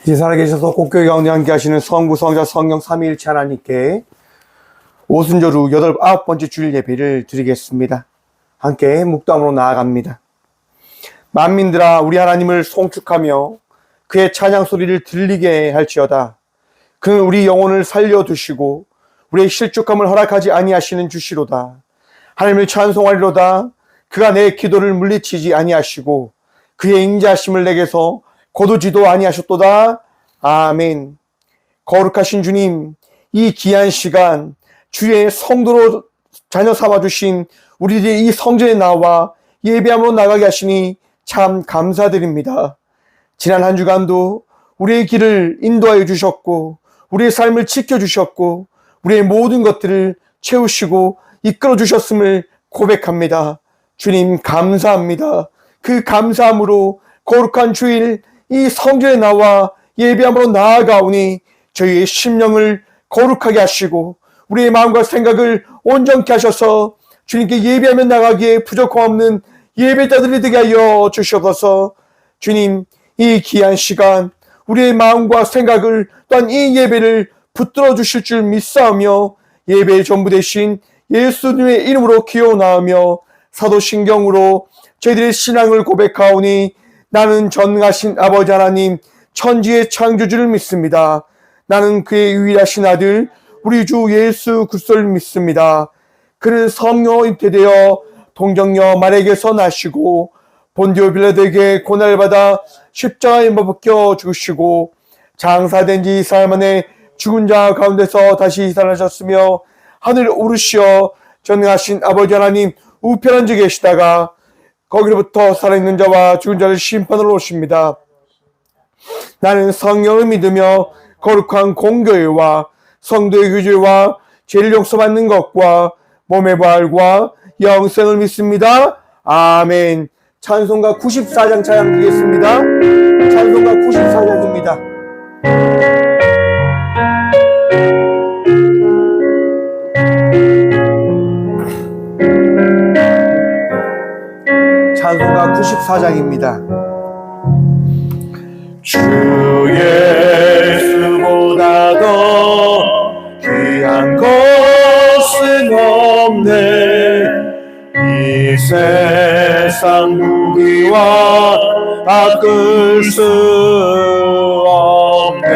이 살아계셔서 꼭교회 가운데 함께 하시는 성부, 성자, 성령 삼위일체 하나님께 오순절 후 9번째 주일 예배를 드리겠습니다. 함께 묵담으로 나아갑니다. 만민들아 우리 하나님을 송축하며 그의 찬양 소리를 들리게 할지어다. 그는 우리 영혼을 살려두시고 우리의 실족함을 허락하지 아니하시는 주시로다. 하나님을 찬송하리로다. 그가 내 기도를 물리치지 아니하시고 그의 인자하심을 내게서 거두지도 아니하셨도다. 아멘. 거룩하신 주님, 이 귀한 시간 주의 성도로 자녀 삼아주신 우리들이 이 성전에 나와 예배함으로 나가게 하시니 참 감사드립니다. 지난 한 주간도 우리의 길을 인도하여 주셨고 우리의 삶을 지켜주셨고 우리의 모든 것들을 채우시고 이끌어 주셨음을 고백합니다. 주님 감사합니다. 그 감사함으로 거룩한 주일 이 성전에 나와 예배함으로 나아가오니 저희의 심령을 거룩하게 하시고 우리의 마음과 생각을 온전케 하셔서 주님께 예배하며 나가기에 부족함 없는 예배자들이 되게 하여 주시옵소서. 주님, 이 귀한 시간 우리의 마음과 생각을 또한 이 예배를 붙들어 주실 줄 믿사오며 예배의 전부 되신 예수님의 이름으로 기원하며 사도신경으로 저희들의 신앙을 고백하오니 나는 전능하신 아버지 하나님 천지의 창조주를 믿습니다. 나는 그의 유일하신 아들 우리 주 예수 그리스도를 믿습니다. 그는 성령으로 잉태되어 동정녀 마리아에게서 나시고 본디오 빌라도에게 고난을 받아 십자가에 못 박혀 죽으시고 장사된 지 4일 만에 죽은 자 가운데서 다시 살아나셨으며 하늘 오르시어 전능하신 아버지 하나님 우편한 데 계시다가 거기로부터 살아있는 자와 죽은 자를 심판하러 오십니다. 나는 성령을 믿으며 거룩한 공교회와 성도의 교제와 죄를 용서받는 것과 몸의 부활과 영생을 믿습니다. 아멘. 찬송가 94장 찬양 드리겠습니다. 찬송가 94장입니다. 찬송가 94장입니다. 주 예수보다 더 귀한 것은 없네. 이 세상 무기와 바꿀 수 없네.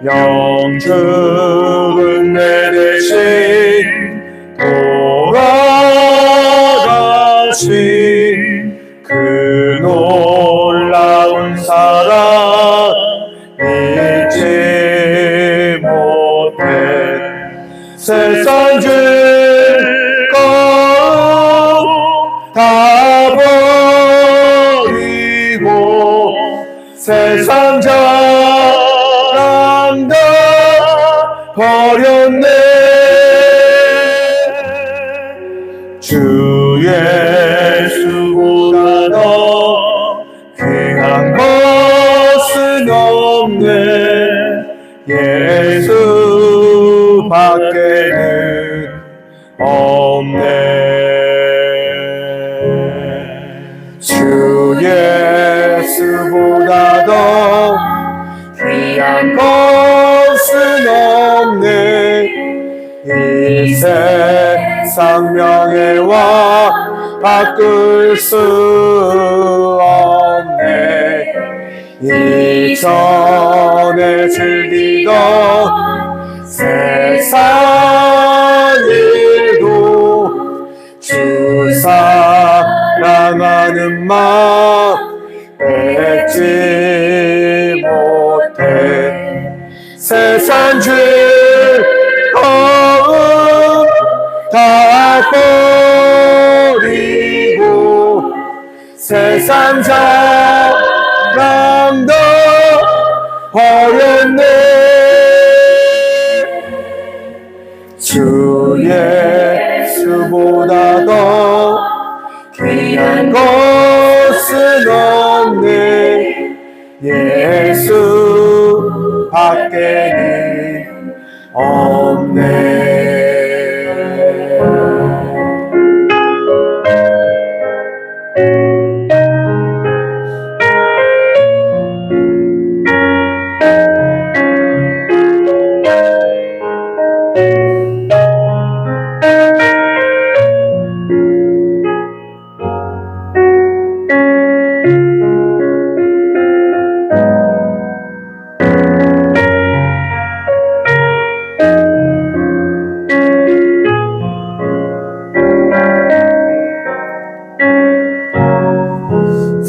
영죽은 내 대신 돌아가신 그 놀라운 사랑 잊지 못해. 세상 죄가 다 버리고 세상 자랑 다 버렸네. 주 예수보다 더 귀한 것은 없네. 예수 밖에는 없네. 주 예수보다 더 귀한 것은 없네. 이 세상 명예와 바꿀 수 없네. 이전에 즐기던 세상 일도 주 사랑하는 마음 뺏지 못해. 세상 죄거움 다 버리고 세상 자랑도 버렸네. 주 예수보다 더 귀한 것은 없네. 예수 밖에는 없네.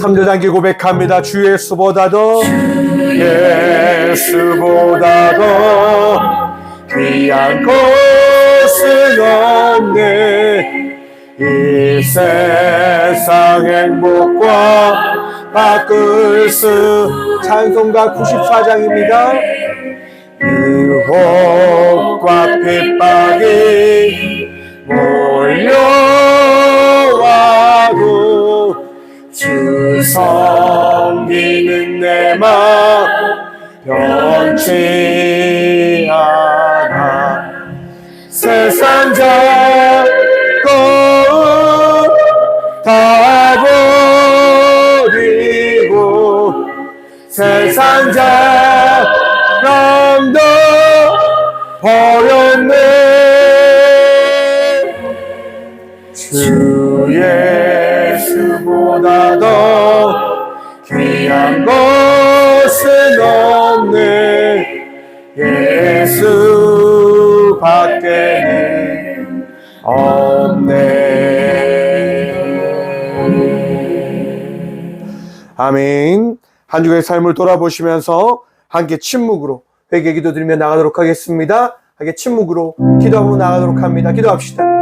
3절 단계 고백합니다. 주 예수보다도 예수보다도 귀한 것은 없네. 이 세상 행복과 바꿀 수. 찬송가 94장입니다. 유혹과 핍박이 몰려와도 주 섬기는 내 마음 변치 않아. 세상 잡고 다 버리고 세상 자랑도 버렸네. 주 예수보다도 귀한 것은 없네. 예수 밖에는 없네. 아멘. 한 주간의 삶을 돌아보시면서 함께 침묵으로 회개 기도드리며 나가도록 하겠습니다. 함께 침묵으로 기도하고 나가도록 합니다. 기도합시다.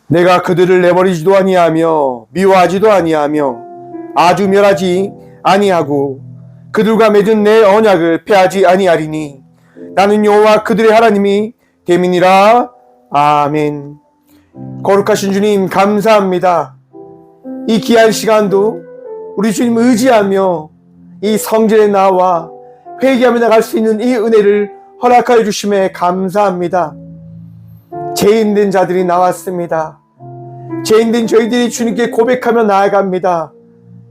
내가 그들을 내버리지도 아니하며 미워하지도 아니하며 아주 멸하지 아니하고 그들과 맺은 내 언약을 폐하지 아니하리니 나는 여호와 그들의 하나님이 됨이니라. 아멘. 거룩하신 주님 감사합니다. 이 귀한 시간도 우리 주님 의지하며 이 성전에 나와 회개하며 나갈 수 있는 이 은혜를 허락하여 주심에 감사합니다. 죄인된 자들이 나왔습니다. 죄인된 저희들이 주님께 고백하며 나아갑니다.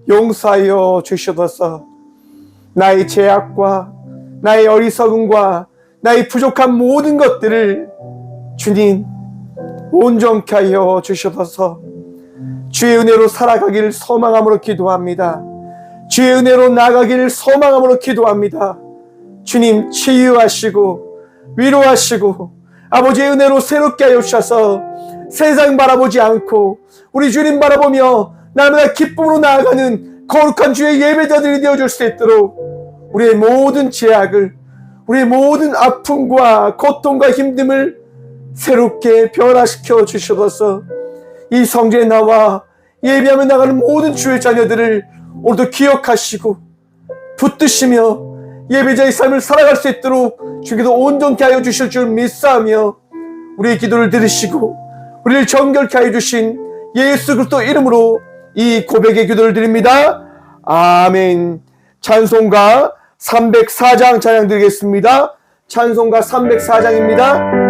용서하여 주시옵소서. 나의 죄악과 나의 어리석음과 나의 부족한 모든 것들을 주님 온전케 하여 주시옵소서. 주의 은혜로 살아가기를 소망함으로 기도합니다. 주의 은혜로 나아가기를 소망함으로 기도합니다. 주님 치유하시고 위로하시고 아버지의 은혜로 새롭게 하여 주셔서 세상 바라보지 않고 우리 주님 바라보며 날마다 기쁨으로 나아가는 거룩한 주의 예배자들이 되어줄 수 있도록 우리의 모든 죄악을, 우리의 모든 아픔과 고통과 힘듦을 새롭게 변화시켜 주시옵소서. 이 성전에 나와 예배하며 나가는 모든 주의 자녀들을 오늘도 기억하시고 붙드시며 예배자의 삶을 살아갈 수 있도록 주께서 온전케 하여 주실 줄 믿사하며 우리의 기도를 들으시고 우리를 정결케 하여 주신 예수 그리스도 이름으로 이 고백의 기도를 드립니다. 아멘. 찬송가 304장 찬양 드리겠습니다. 찬송가 304장입니다.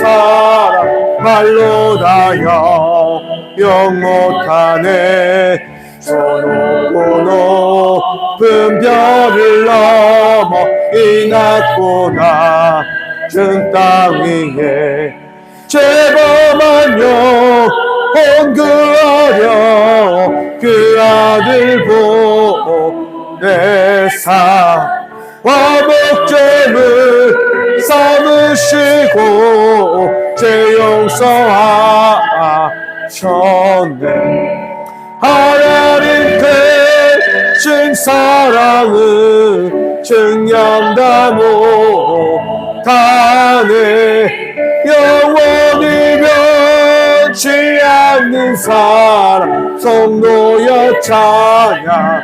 사랑 말로 다여 영 못하네. 저 높고 높은 별을 넘어 이 낮고 낮은 땅 위에 죄범한 영혼 구하려 그 아들 보내사 화목제물 삼으시고 죄 용서하셨네. 하나님 대신 사랑은 증량다 못하네. 영원히 변치 않는 사랑 성도여 찬양하세.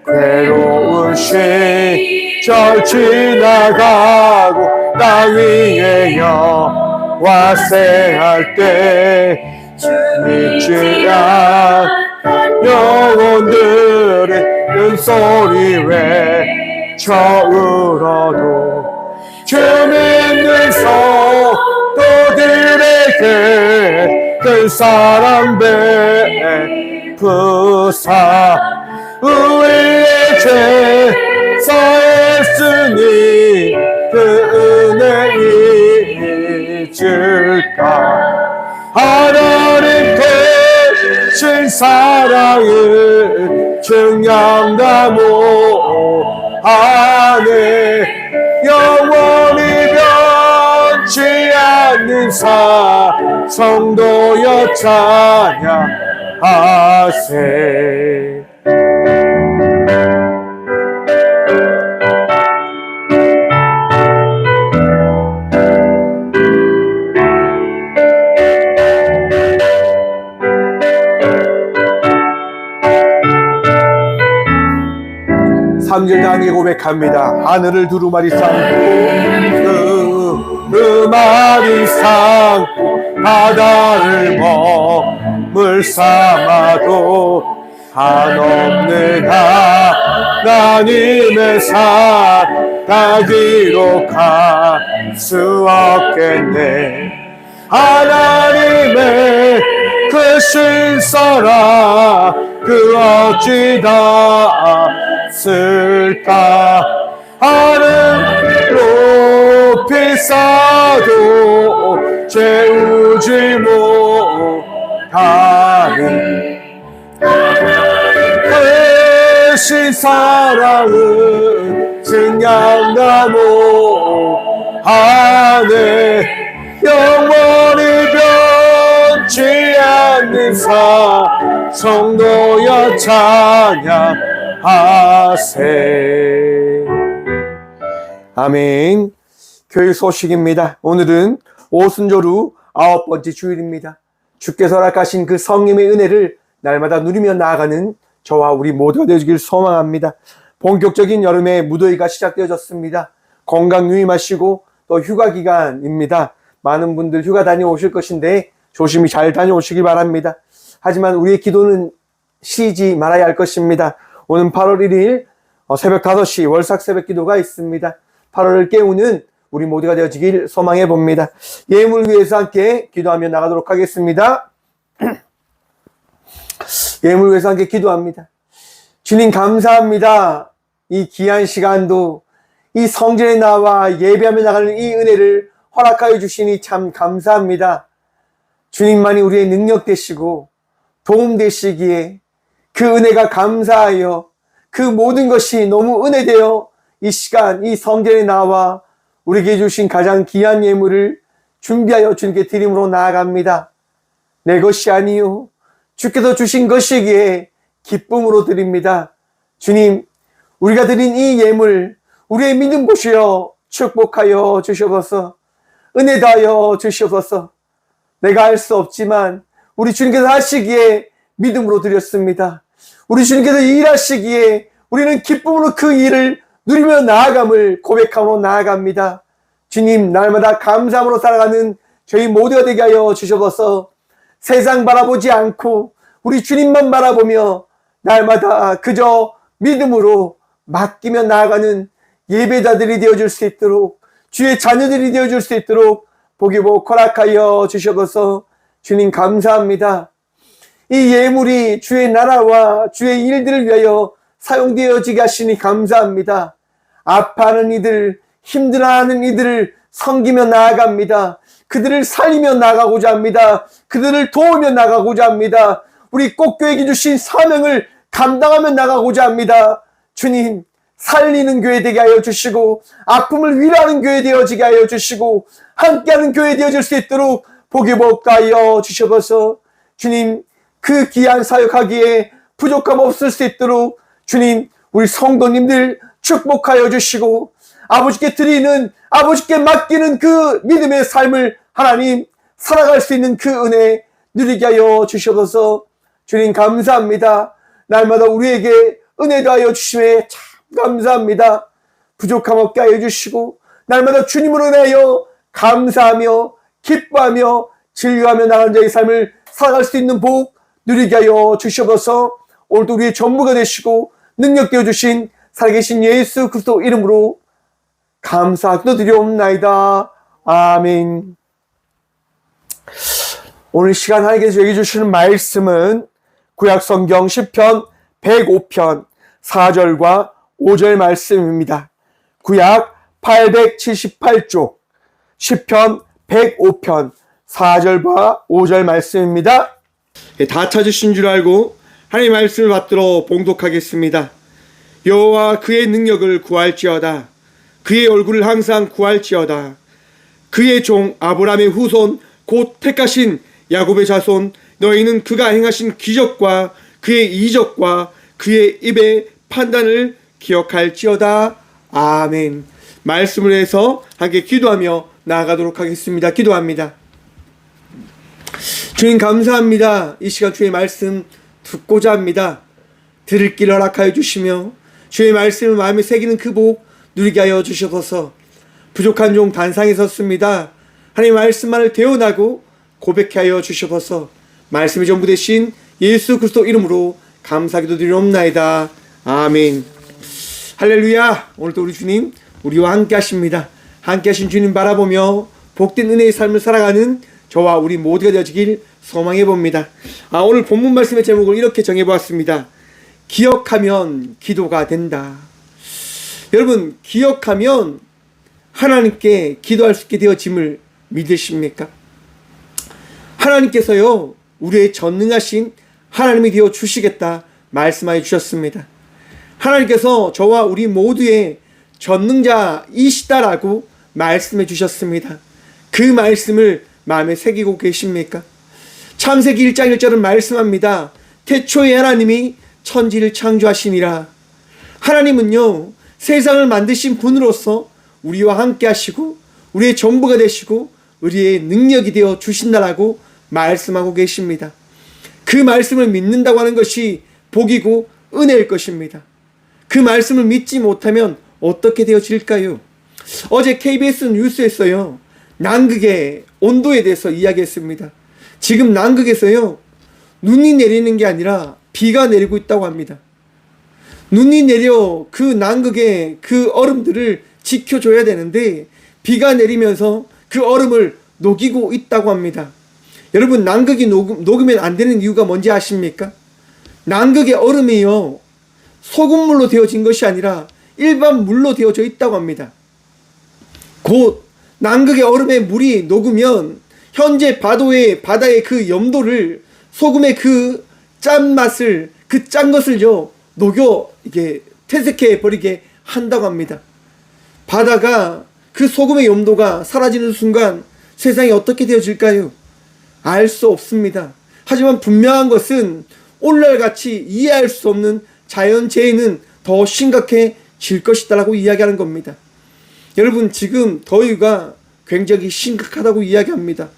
괴로운 시절 지나가고 땅 위에 여호와 쎄할 때 믿지 않은 영혼들의 눈소리 외쳐 울어도 주 믿는 성도들에게 큰 사랑 베푸사 우리의 죄 사했으니 그 은혜 잊을까. 하나님 대신 사랑을 증량다 못하네. 영원히 변치 않는 성도여 찬양하세. 삼절 단위 고백합니다. 하늘을 두루마리 삼고 두루마리 삼고 바다를 머물 삼아도 한없는 하나님의 사랑 기록할 수 없겠네. 하나님의 그 신사랑 그 어찌 닿았을까. 하늘 높이 쌓아도 채우지 못하는 그 신사랑은 증량다 못하네. 영원히 변치 않는 성도여 찬양하세. 아멘. 교육 소식입니다. 오늘은 오순절 9번째 주일입니다. 주께서 허락하신 그 성령의 은혜를 날마다 누리며 나아가는 저와 우리 모두가 되시길 소망합니다. 본격적인 여름의 무더위가 시작되어졌습니다. 건강 유의하시고 또 휴가 기간입니다. 많은 분들 휴가 다녀오실 것인데 조심히 잘 다녀오시기 바랍니다. 하지만 우리의 기도는 쉬지 말아야 할 것입니다. 오늘 8월 1일 새벽 5시 월삭 새벽 기도가 있습니다. 8월을 깨우는 우리 모두가 되어지길 소망해 봅니다. 예물 위해서 함께 기도하며 나가도록 하겠습니다. 예물 위해서 함께 기도합니다. 주님 감사합니다. 이 귀한 시간도 이 성전에 나와 예배하며 나가는 이 은혜를 허락하여 주시니 참 감사합니다. 주님만이 우리의 능력 되시고 도움 되시기에 그 은혜가 감사하여 그 모든 것이 너무 은혜되어 이 시간 이 성전에 나와 우리에게 주신 가장 귀한 예물을 준비하여 주님께 드림으로 나아갑니다. 내 것이 아니요 주께서 주신 것이기에 기쁨으로 드립니다. 주님, 우리가 드린 이 예물 우리의 믿음 보시어 축복하여 주시옵소서. 은혜 다하여 주시옵소서. 내가 할 수 없지만 우리 주님께서 하시기에 믿음으로 드렸습니다. 우리 주님께서 일하시기에 우리는 기쁨으로 그 일을 누리며 나아감을 고백함으로 나아갑니다. 주님, 날마다 감사함으로 살아가는 저희 모두가 되게 하여 주시옵소서. 세상 바라보지 않고 우리 주님만 바라보며 날마다 그저 믿음으로 맡기며 나아가는 예배자들이 되어줄 수 있도록 주의 자녀들이 되어줄 수 있도록 복이 복 허락하여 주셔서 주님 감사합니다. 이 예물이 주의 나라와 주의 일들을 위하여 사용되어지게 하시니 감사합니다. 아파하는 이들, 힘들어하는 이들을 섬기며 나아갑니다. 그들을 살리며 나가고자 합니다. 그들을 도우며 나가고자 합니다. 우리 꽃교회에게 주신 사명을 감당하며 나가고자 합니다. 주님, 살리는 교회 되게 하여 주시고 아픔을 위로하는 교회 되어지게 하여 주시고 함께하는 교회 되어질 수 있도록 복이 복하여 주셔서 주님, 그 귀한 사역하기에 부족함 없을 수 있도록 주님, 우리 성도님들 축복하여 주시고 아버지께 드리는, 아버지께 맡기는 그 믿음의 삶을 하나님 살아갈 수 있는 그 은혜 누리게 하여 주셔서 주님 감사합니다. 날마다 우리에게 은혜 더하여 주심에 참 감사합니다. 부족함 없게 하여 주시고 날마다 주님으로 인하여 감사하며 기뻐하며 즐거워하며 나가는 자의 삶을 살아갈 수 있는 복 누리게 하여 주셔서 오늘도 우리의 전부가 되시고 능력 되어 주신 살아계신 예수 그리스도 이름으로 감사드리옵나이다. 아멘. 오늘 시간 하나님께서 여기 주시는 말씀은 구약성경 시편 105편 4절과 5절 말씀입니다. 구약 878쪽 시편 105편 4절과 5절 말씀입니다. 다 찾으신 줄 알고 하나님의 말씀을 받들어 봉독하겠습니다. 여호와 그의 능력을 구할지어다. 그의 얼굴을 항상 구할지어다. 그의 종 아브라함의 후손 곧 택하신 야곱의 자손 너희는 그가 행하신 기적과 그의 이적과 그의 입의 판단을 기억할지어다. 아멘. 말씀을 해서 함께 기도하며 나아가도록 하겠습니다. 기도합니다. 주님 감사합니다. 이 시간 주의 말씀 듣고자 합니다. 들을 길 허락하여 주시며 주의 말씀을 마음에 새기는 그 복 누리게 하여 주셔서 부족한 종 단상에 섰습니다. 하나님 말씀만을 대언하고 고백해 하여 주셔서 말씀이 전부 되신 예수 그리스도 이름으로 감사기도 드리옵나이다. 아멘. 할렐루야. 오늘도 우리 주님 우리와 함께 하십니다. 함께 하신 주님 바라보며 복된 은혜의 삶을 살아가는 저와 우리 모두가 되어지길 소망해 봅니다. 오늘 본문 말씀의 제목을 이렇게 정해보았습니다. 기억하면 기도가 된다. 여러분, 기억하면 하나님께 기도할 수 있게 되어짐을 믿으십니까? 하나님께서요, 우리의 전능하신 하나님이 되어 주시겠다 말씀하여 주셨습니다. 하나님께서 저와 우리 모두의 전능자이시다라고 말씀해 주셨습니다. 그 말씀을 마음에 새기고 계십니까? 창세기 1장 1절은 말씀합니다. 태초에 하나님이 천지를 창조하시니라. 하나님은요, 세상을 만드신 분으로서 우리와 함께 하시고 우리의 전부가 되시고 우리의 능력이 되어 주신다라고 말씀하고 계십니다. 그 말씀을 믿는다고 하는 것이 복이고 은혜일 것입니다. 그 말씀을 믿지 못하면 어떻게 되어질까요? 어제 KBS 뉴스에서요, 남극의 온도에 대해서 이야기했습니다. 지금 남극에서요, 눈이 내리는 게 아니라 비가 내리고 있다고 합니다. 눈이 내려 그 남극의 그 얼음들을 지켜줘야 되는데 비가 내리면서 그 얼음을 녹이고 있다고 합니다. 여러분, 남극이 녹으면 안 되는 이유가 뭔지 아십니까? 남극의 얼음이요, 소금물로 되어진 것이 아니라 일반 물로 되어져 있다고 합니다. 곧 남극의 얼음에 물이 녹으면 현재 바다의 그 염도를, 소금의 그 짠맛을, 그 짠 것을요, 녹여 이게 퇴색해 버리게 한다고 합니다. 바다가 그 소금의 염도가 사라지는 순간 세상이 어떻게 되어질까요? 알 수 없습니다. 하지만 분명한 것은 오늘날같이 이해할 수 없는 자연재해는 더 심각해질 것이다라고 이야기하는 겁니다. 여러분, 지금 더위가 굉장히 심각하다고 이야기합니다.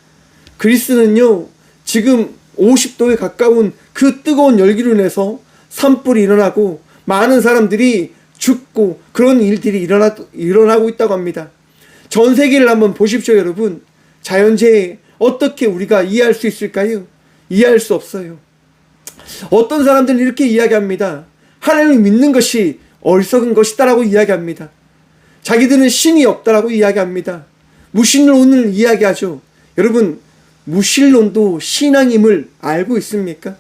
그리스는요, 지금 50도에 가까운 그 뜨거운 열기로 인해서 산불이 일어나고 많은 사람들이 죽고 그런 일들이 일어나고 있다고 합니다. 전 세계를 한번 보십시오, 여러분. 자연재해 어떻게 우리가 이해할 수 있을까요? 이해할 수 없어요. 어떤 사람들은 이렇게 이야기합니다. 하나님을 믿는 것이 어리석은 것이다라고 이야기합니다. 자기들은 신이 없다라고 이야기합니다. 무신론을 이야기하죠. 여러분, 무신론도 신앙임을 알고 있습니까?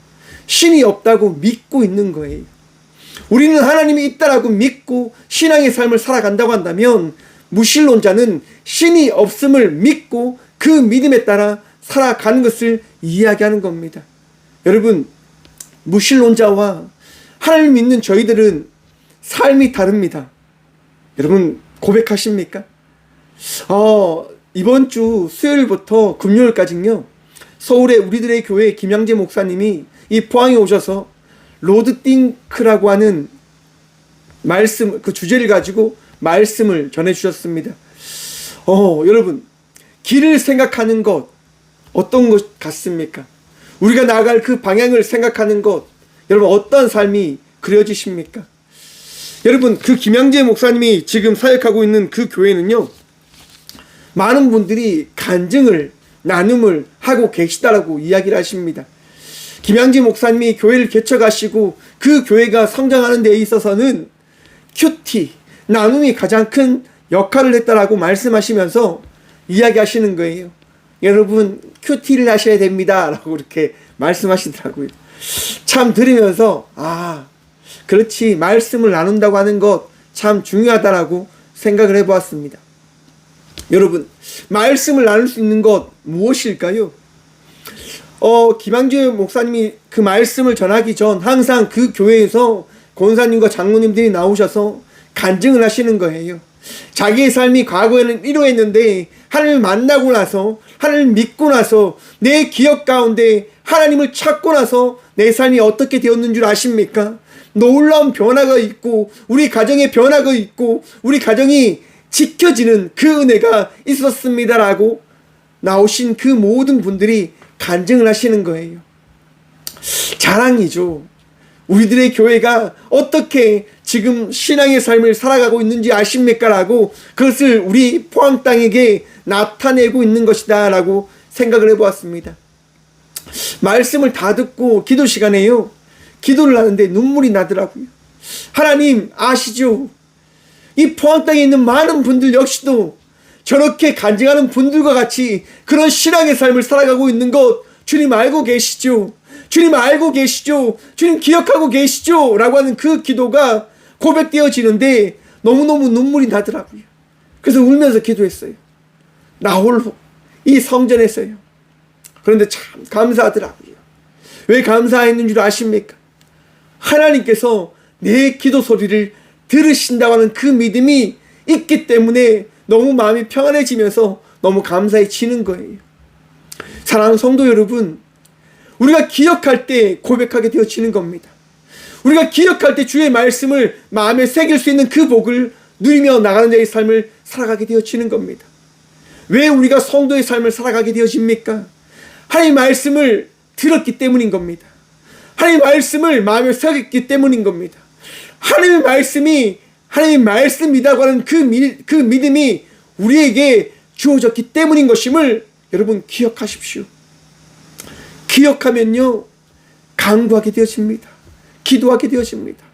신이 없다고 믿고 있는 거예요. 우리는 하나님이 있다라고 믿고 신앙의 삶을 살아간다고 한다면, 무신론자는 신이 없음을 믿고 그 믿음에 따라 살아가는 것을 이야기하는 겁니다. 여러분, 무신론자와 하나님 믿는 저희들은 삶이 다릅니다. 여러분, 고백하십니까? 이번 주 수요일부터 금요일까지는요, 서울의 우리들의 교회 김양재 목사님이 이 포항에 오셔서 로드띵크라고 하는 말씀, 그 주제를 가지고 말씀을 전해주셨습니다. 여러분, 길을 생각하는 것, 어떤 것 같습니까? 우리가 나아갈 그 방향을 생각하는 것, 여러분, 어떤 삶이 그려지십니까? 여러분, 그 김양재 목사님이 지금 사역하고 있는 그 교회는요, 많은 분들이 간증을, 나눔을 하고 계시다라고 이야기를 하십니다. 김양재 목사님이 교회를 개척하시고 그 교회가 성장하는 데 있어서는 큐티, 나눔이 가장 큰 역할을 했다라고 말씀하시면서 이야기하시는 거예요. 여러분, 큐티를 하셔야 됩니다 라고 이렇게 말씀하시더라고요. 참 들으면서 그렇지, 말씀을 나눈다고 하는 것 참 중요하다라고 생각을 해보았습니다. 여러분, 말씀을 나눌 수 있는 것 무엇일까요? 김양재 목사님이 그 말씀을 전하기 전 항상 그 교회에서 권사님과 장로님들이 나오셔서 간증을 하시는 거예요. 자기의 삶이 과거에는 이러했는데 하나님을 만나고 나서, 하나님을 믿고 나서, 내 기억 가운데 하나님을 찾고 나서 내 삶이 어떻게 되었는 줄 아십니까? 놀라운 변화가 있고, 우리 가정에 변화가 있고, 우리 가정이 지켜지는 그 은혜가 있었습니다라고 나오신 그 모든 분들이 간증을 하시는 거예요. 자랑이죠. 우리들의 교회가 어떻게 지금 신앙의 삶을 살아가고 있는지 아십니까? 라고 그것을 우리 포항 땅에게 나타내고 있는 것이다 라고 생각을 해보았습니다. 말씀을 다 듣고 기도 시간에요, 기도를 하는데 눈물이 나더라고요. 하나님 아시죠? 이 포항 땅에 있는 많은 분들 역시도 저렇게 간증하는 분들과 같이 그런 신앙의 삶을 살아가고 있는 것 주님 알고 계시죠? 주님 알고 계시죠? 주님 기억하고 계시죠? 라고 하는 그 기도가 고백되어지는데 너무너무 눈물이 나더라고요. 그래서 울면서 기도했어요. 나 홀로 이 성전에서요. 그런데 참 감사하더라고요. 왜 감사했는 줄 아십니까? 하나님께서 내 기도 소리를 들으신다고 하는 그 믿음이 있기 때문에 너무 마음이 평안해지면서 너무 감사해지는 거예요. 사랑하는 성도 여러분, 우리가 기억할 때 고백하게 되어지는 겁니다. 우리가 기억할 때 주의 말씀을 마음에 새길 수 있는 그 복을 누리며 나가는 자의 삶을 살아가게 되어지는 겁니다. 왜 우리가 성도의 삶을 살아가게 되어집니까? 하나님의 말씀을 들었기 때문인 겁니다. 하나님의 말씀을 마음에 새겼기 때문인 겁니다. 하나님의 말씀이 하나님의 말씀이라고 하는 그 믿음이 우리에게 주어졌기 때문인 것임을 여러분 기억하십시오. 기억하면요, 강구하게 되어집니다. 기도하게 되어집니다.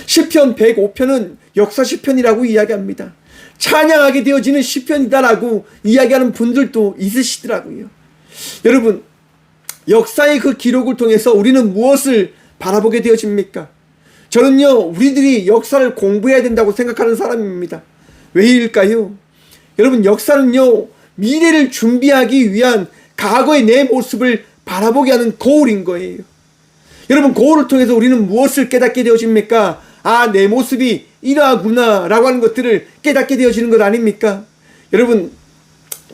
시편 105편은 역사 시편이라고 이야기합니다. 찬양하게 되어지는 시편이다라고 이야기하는 분들도 있으시더라고요. 여러분, 역사의 그 기록을 통해서 우리는 무엇을 바라보게 되어집니까? 저는요, 우리들이 역사를 공부해야 된다고 생각하는 사람입니다. 왜일까요? 여러분, 역사는요, 미래를 준비하기 위한 과거의 내 모습을 바라보게 하는 거울인 거예요. 여러분, 거울을 통해서 우리는 무엇을 깨닫게 되어집니까? 내 모습이 이러하구나 라고 하는 것들을 깨닫게 되어지는 것 아닙니까? 여러분,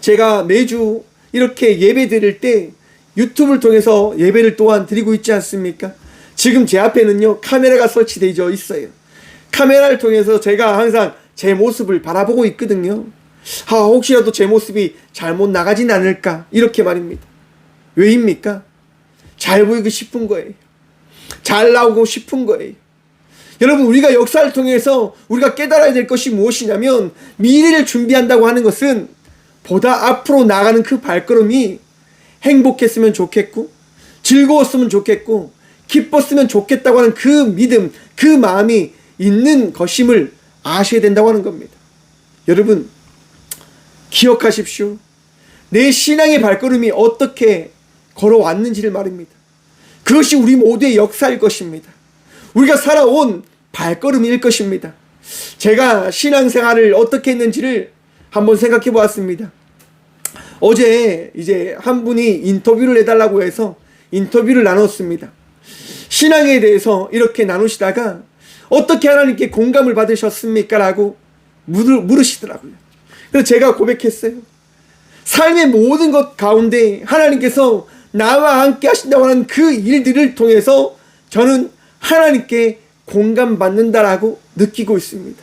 제가 매주 이렇게 예배 드릴 때 유튜브를 통해서 예배를 또한 드리고 있지 않습니까? 지금 제 앞에는요, 카메라가 설치되어 있어요. 카메라를 통해서 제가 항상 제 모습을 바라보고 있거든요. 혹시라도 제 모습이 잘못 나가진 않을까, 이렇게 말입니다. 왜입니까? 잘 보이고 싶은 거예요. 잘 나오고 싶은 거예요. 여러분, 우리가 역사를 통해서 우리가 깨달아야 될 것이 무엇이냐면, 미래를 준비한다고 하는 것은 보다 앞으로 나가는 그 발걸음이 행복했으면 좋겠고, 즐거웠으면 좋겠고, 기뻤으면 좋겠다고 하는 그 믿음, 그 마음이 있는 것임을 아셔야 된다고 하는 겁니다. 여러분 기억하십시오. 내 신앙의 발걸음이 어떻게 걸어왔는지를 말입니다. 그것이 우리 모두의 역사일 것입니다. 우리가 살아온 발걸음일 것입니다. 제가 신앙생활을 어떻게 했는지를 한번 생각해 보았습니다. 어제 이제 한 분이 인터뷰를 해달라고 해서 인터뷰를 나눴습니다. 신앙에 대해서 이렇게 나누시다가 어떻게 하나님께 공감을 받으셨습니까? 라고 물으시더라고요. 그래서 제가 고백했어요. 삶의 모든 것 가운데 하나님께서 나와 함께 하신다고 하는 그 일들을 통해서 저는 하나님께 공감받는다라고 느끼고 있습니다.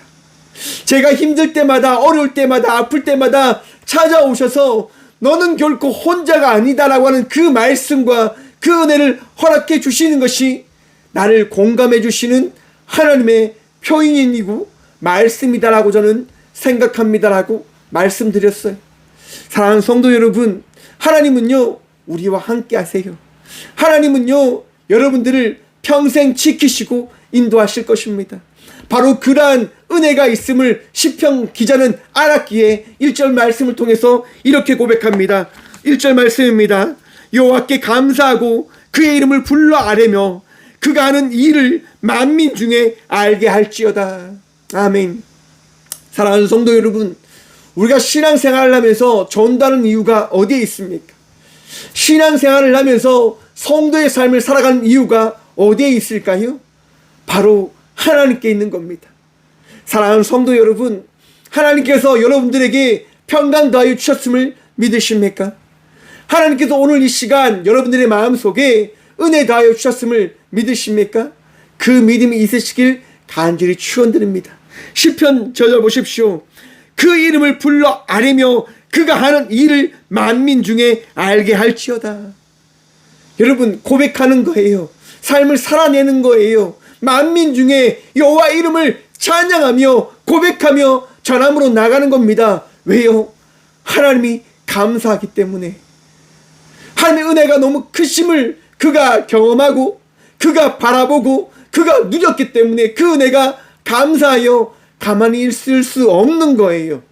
제가 힘들 때마다, 어려울 때마다, 아플 때마다 찾아오셔서 너는 결코 혼자가 아니다라고 하는 그 말씀과 그 은혜를 허락해 주시는 것이 나를 공감해 주시는 하나님의 표현이고 말씀이다라고 저는 생각합니다라고 말씀드렸어요. 사랑하는 성도 여러분, 하나님은요 우리와 함께 하세요. 하나님은요 여러분들을 평생 지키시고 인도하실 것입니다. 바로 그러한 은혜가 있음을 시편 기자는 알았기에 1절 말씀을 통해서 이렇게 고백합니다. 1절 말씀입니다. 여호와께 감사하고 그의 이름을 불러 아뢰며 그가 하는 일을 만민 중에 알게 할지어다. 아멘. 사랑하는 성도 여러분, 우리가 신앙생활을 하면서 전다는 이유가 어디에 있습니까? 신앙생활을 하면서 성도의 삶을 살아가는 이유가 어디에 있을까요? 바로 하나님께 있는 겁니다. 사랑하는 성도 여러분, 하나님께서 여러분들에게 평강 더하여 주셨음을 믿으십니까? 하나님께서 오늘 이 시간 여러분들의 마음속에 은혜 더하여 주셨음을 믿으십니까? 그 믿음이 있으시길 간절히 축원드립니다. 시편 저절 보십시오. 그 이름을 불러 아뢰며 그가 하는 일을 만민 중에 알게 할지어다. 여러분 고백하는 거예요. 삶을 살아내는 거예요. 만민 중에 여호와 이름을 찬양하며 고백하며 전함으로 나가는 겁니다. 왜요? 하나님이 감사하기 때문에. 하나님의 은혜가 너무 크심을 그가 경험하고 그가 바라보고 그가 누렸기 때문에 그 은혜가 감사하여 가만히 있을 수 없는 거예요.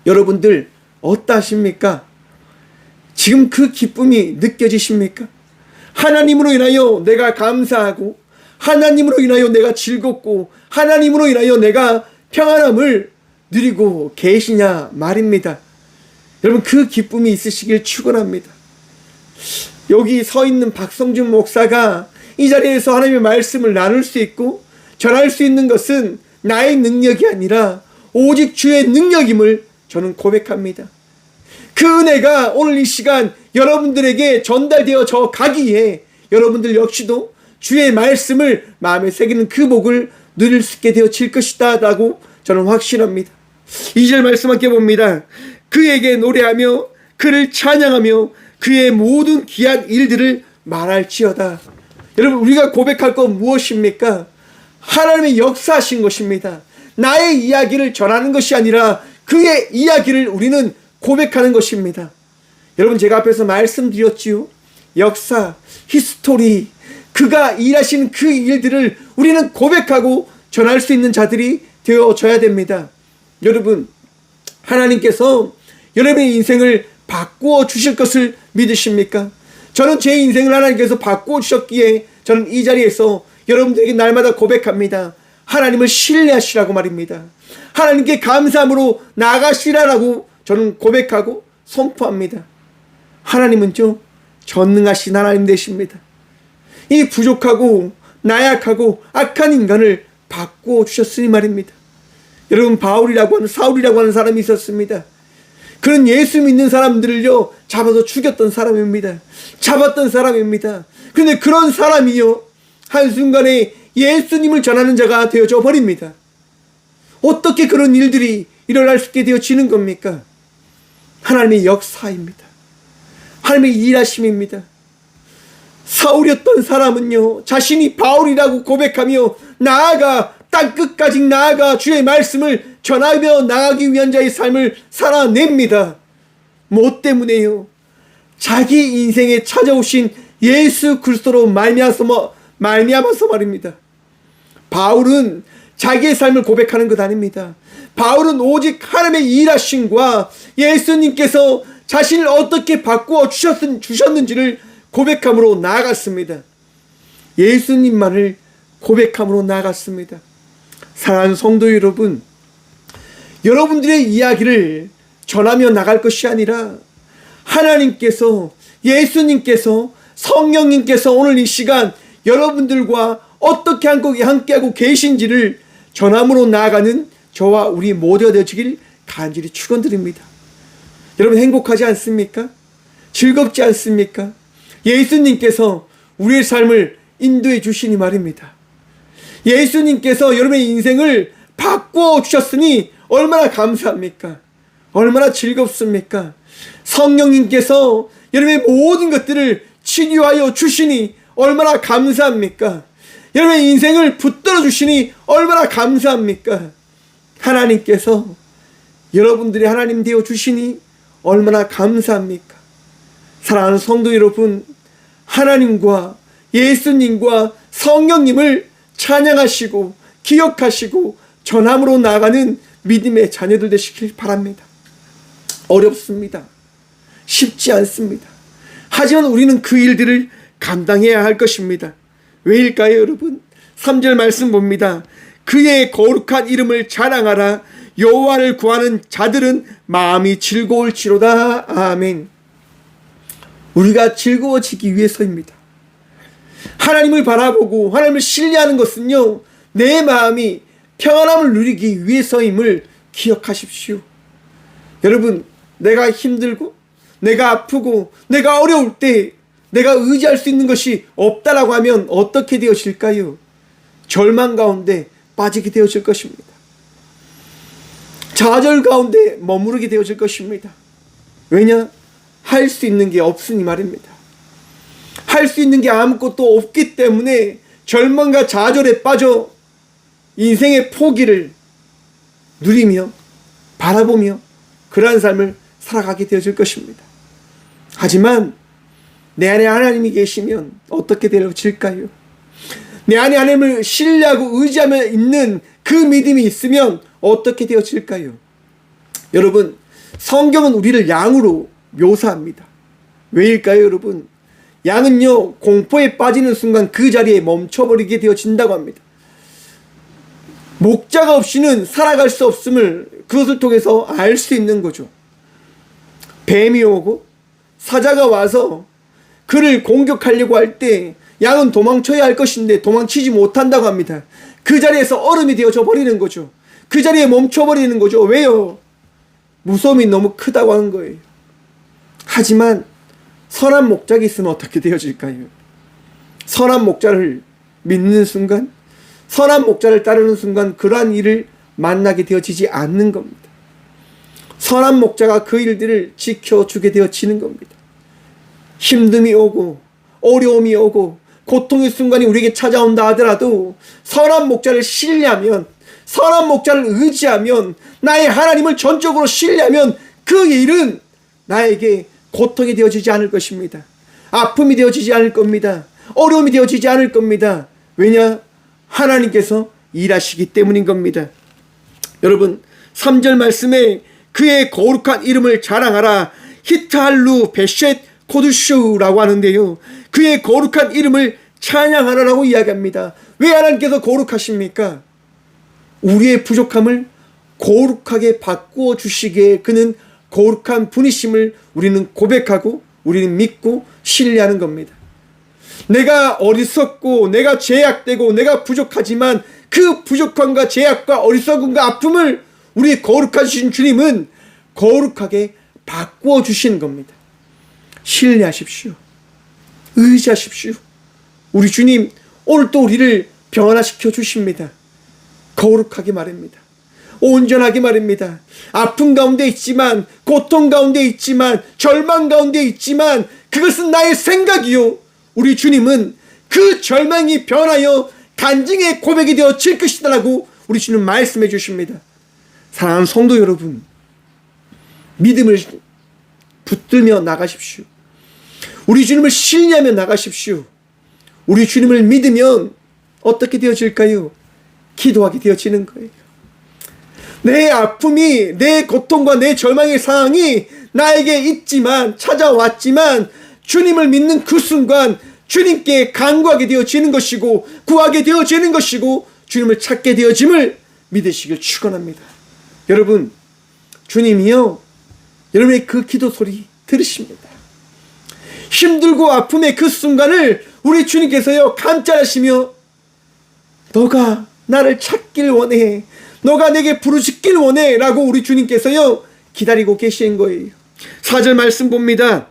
여러분들 어떠십니까? 지금 그 기쁨이 느껴지십니까? 하나님으로 인하여 내가 감사하고 하나님으로 인하여 내가 즐겁고 하나님으로 인하여 내가 평안함을 누리고 계시냐 말입니다. 여러분 그 기쁨이 있으시길 축원합니다. 여기 서 있는 박성준 목사가 이 자리에서 하나님의 말씀을 나눌 수 있고 전할 수 있는 것은 나의 능력이 아니라 오직 주의 능력임을 저는 고백합니다. 그 은혜가 오늘 이 시간 여러분들에게 전달되어져 가기에 여러분들 역시도 주의 말씀을 마음에 새기는 그 복을 누릴 수 있게 되어질 것이다 라고 저는 확신합니다. 2절 말씀 함께 봅니다. 그에게 노래하며 그를 찬양하며 그의 모든 귀한 일들을 말할지어다. 여러분 우리가 고백할 건 무엇입니까? 하나님의 역사하신 것입니다. 나의 이야기를 전하는 것이 아니라 그의 이야기를 우리는 고백하는 것입니다. 여러분 제가 앞에서 말씀드렸지요. 역사, 히스토리, 그가 일하신 그 일들을 우리는 고백하고 전할 수 있는 자들이 되어져야 됩니다. 여러분 하나님께서 여러분의 인생을 바꾸어 주실 것을 믿으십니까? 저는 제 인생을 하나님께서 바꾸어 주셨기에 저는 이 자리에서 여러분들에게 날마다 고백합니다. 하나님을 신뢰하시라고 말입니다. 하나님께 감사함으로 나아가시라라고 저는 고백하고 선포합니다. 하나님은요 전능하신 하나님 되십니다. 이 부족하고 나약하고 악한 인간을 바꾸어 주셨으니 말입니다. 여러분 바울이라고 하는 사울이라고 하는 사람이 있었습니다. 그는 예수 믿는 사람들을요 잡아서 죽였던 사람입니다. 잡았던 사람입니다. 그런데 그런 사람이요 한순간에 예수님을 전하는 자가 되어져 버립니다. 어떻게 그런 일들이 일어날 수 있게 되어지는 겁니까? 하나님의 역사입니다. 하나님의 일하심입니다. 사울이었던 사람은요 자신이 바울이라고 고백하며 나아가 땅끝까지 나아가 주의 말씀을 전하며 나가기 위한 자의 삶을 살아냅니다. 뭐 때문에요? 자기 인생에 찾아오신 예수 그리스도로 말미암아서 말입니다. 바울은 자기의 삶을 고백하는 것 아닙니다. 바울은 오직 하나님의 일하심과 예수님께서 자신을 어떻게 바꾸어 주셨는지를 고백함으로 나아갔습니다. 예수님만을 고백함으로 나아갔습니다. 사랑하는 성도 여러분, 여러분들의 이야기를 전하며 나갈 것이 아니라 하나님께서, 예수님께서, 성령님께서 오늘 이 시간 여러분들과 어떻게 함께하고 계신지를 전함으로 나아가는 저와 우리 모두가 되어지길 간절히 축원드립니다. 여러분 행복하지 않습니까? 즐겁지 않습니까? 예수님께서 우리의 삶을 인도해 주시니 말입니다. 예수님께서 여러분의 인생을 바꾸어 주셨으니 얼마나 감사합니까? 얼마나 즐겁습니까? 성령님께서 여러분의 모든 것들을 치유하여 주시니 얼마나 감사합니까? 여러분의 인생을 붙들어 주시니 얼마나 감사합니까? 하나님께서 여러분들이 하나님 되어 주시니 얼마나 감사합니까? 사랑하는 성도 여러분, 하나님과 예수님과 성령님을 찬양하시고 기억하시고 전함으로 나아가는 믿음의 자녀들 되시길 바랍니다. 어렵습니다. 쉽지 않습니다. 하지만 우리는 그 일들을 감당해야 할 것입니다. 왜일까요, 여러분? 3절 말씀 봅니다. 그의 거룩한 이름을 자랑하라. 여호와를 구하는 자들은 마음이 즐거울지로다. 아멘. 우리가 즐거워지기 위해서입니다. 하나님을 바라보고 하나님을 신뢰하는 것은요, 내 마음이 평안함을 누리기 위해서임을 기억하십시오. 여러분, 내가 힘들고 내가 아프고 내가 어려울 때 내가 의지할 수 있는 것이 없다라고 하면 어떻게 되어질까요? 절망 가운데 빠지게 되어질 것입니다. 좌절 가운데 머무르게 되어질 것입니다. 왜냐? 할 수 있는 게 없으니 말입니다. 할 수 있는 게 아무것도 없기 때문에 절망과 좌절에 빠져 인생의 포기를 누리며 바라보며 그러한 삶을 살아가게 되어질 것입니다. 하지만 내 안에 하나님이 계시면 어떻게 되어질까요? 내 안에 하나님을 신뢰하고 의지하며 있는 그 믿음이 있으면 어떻게 되어질까요? 여러분, 성경은 우리를 양으로 묘사합니다. 왜일까요, 여러분? 양은요, 공포에 빠지는 순간 그 자리에 멈춰버리게 되어진다고 합니다. 목자가 없이는 살아갈 수 없음을 그것을 통해서 알 수 있는 거죠. 뱀이 오고 사자가 와서 그를 공격하려고 할 때 양은 도망쳐야 할 것인데 도망치지 못한다고 합니다. 그 자리에서 얼음이 되어져 버리는 거죠. 그 자리에 멈춰버리는 거죠. 왜요? 무서움이 너무 크다고 하는 거예요. 하지만 선한 목자가 있으면 어떻게 되어질까요? 선한 목자를 믿는 순간, 선한 목자를 따르는 순간 그러한 일을 만나게 되어지지 않는 겁니다. 선한 목자가 그 일들을 지켜주게 되어지는 겁니다. 힘듦이 오고 어려움이 오고 고통의 순간이 우리에게 찾아온다 하더라도 선한 목자를 신뢰하면, 선한 목자를 의지하면, 나의 하나님을 전적으로 신뢰하면 그 일은 나에게 고통이 되어지지 않을 것입니다. 아픔이 되어지지 않을 겁니다. 어려움이 되어지지 않을 겁니다. 왜냐? 하나님께서 일하시기 때문인 겁니다. 여러분, 3절 말씀에 그의 거룩한 이름을 자랑하라. 히트할루 베셋 코두슈라고 하는데요, 그의 거룩한 이름을 찬양하라라고 이야기합니다. 왜 하나님께서 거룩하십니까? 우리의 부족함을 거룩하게 바꾸어 주시기에 그는 거룩한 분이심을 우리는 고백하고 우리는 믿고 신뢰하는 겁니다. 내가 어리석고 내가 죄악되고 내가 부족하지만 그 부족함과 죄악과 어리석음과 아픔을 우리 거룩하신 주님은 거룩하게 바꾸어 주시는 겁니다. 신뢰하십시오. 의지하십시오. 우리 주님 오늘 또 우리를 변화시켜 주십니다. 거룩하게 말입니다. 온전하게 말입니다. 아픔 가운데 있지만, 고통 가운데 있지만, 절망 가운데 있지만 그것은 나의 생각이요, 우리 주님은 그 절망이 변하여 간증의 고백이 되어질 것이다라고 우리 주님 말씀해 주십니다. 사랑하는 성도 여러분, 믿음을 붙들며 나가십시오. 우리 주님을 신뢰하며 나가십시오. 우리 주님을 믿으면 어떻게 되어질까요? 기도하게 되어지는 거예요. 내 아픔이, 내 고통과 내 절망의 상황이 나에게 있지만, 찾아왔지만 주님을 믿는 그 순간 주님께 간구하게 되어지는 것이고, 구하게 되어지는 것이고, 주님을 찾게 되어짐을 믿으시길 축원합니다. 여러분, 주님이요, 여러분의 그 기도 소리 들으십니다. 힘들고 아픔의 그 순간을 우리 주님께서요 감찰하시며, 너가 나를 찾길 원해, 너가 내게 부르짖길 원해 라고 우리 주님께서요 기다리고 계신 거예요. 4절 말씀 봅니다.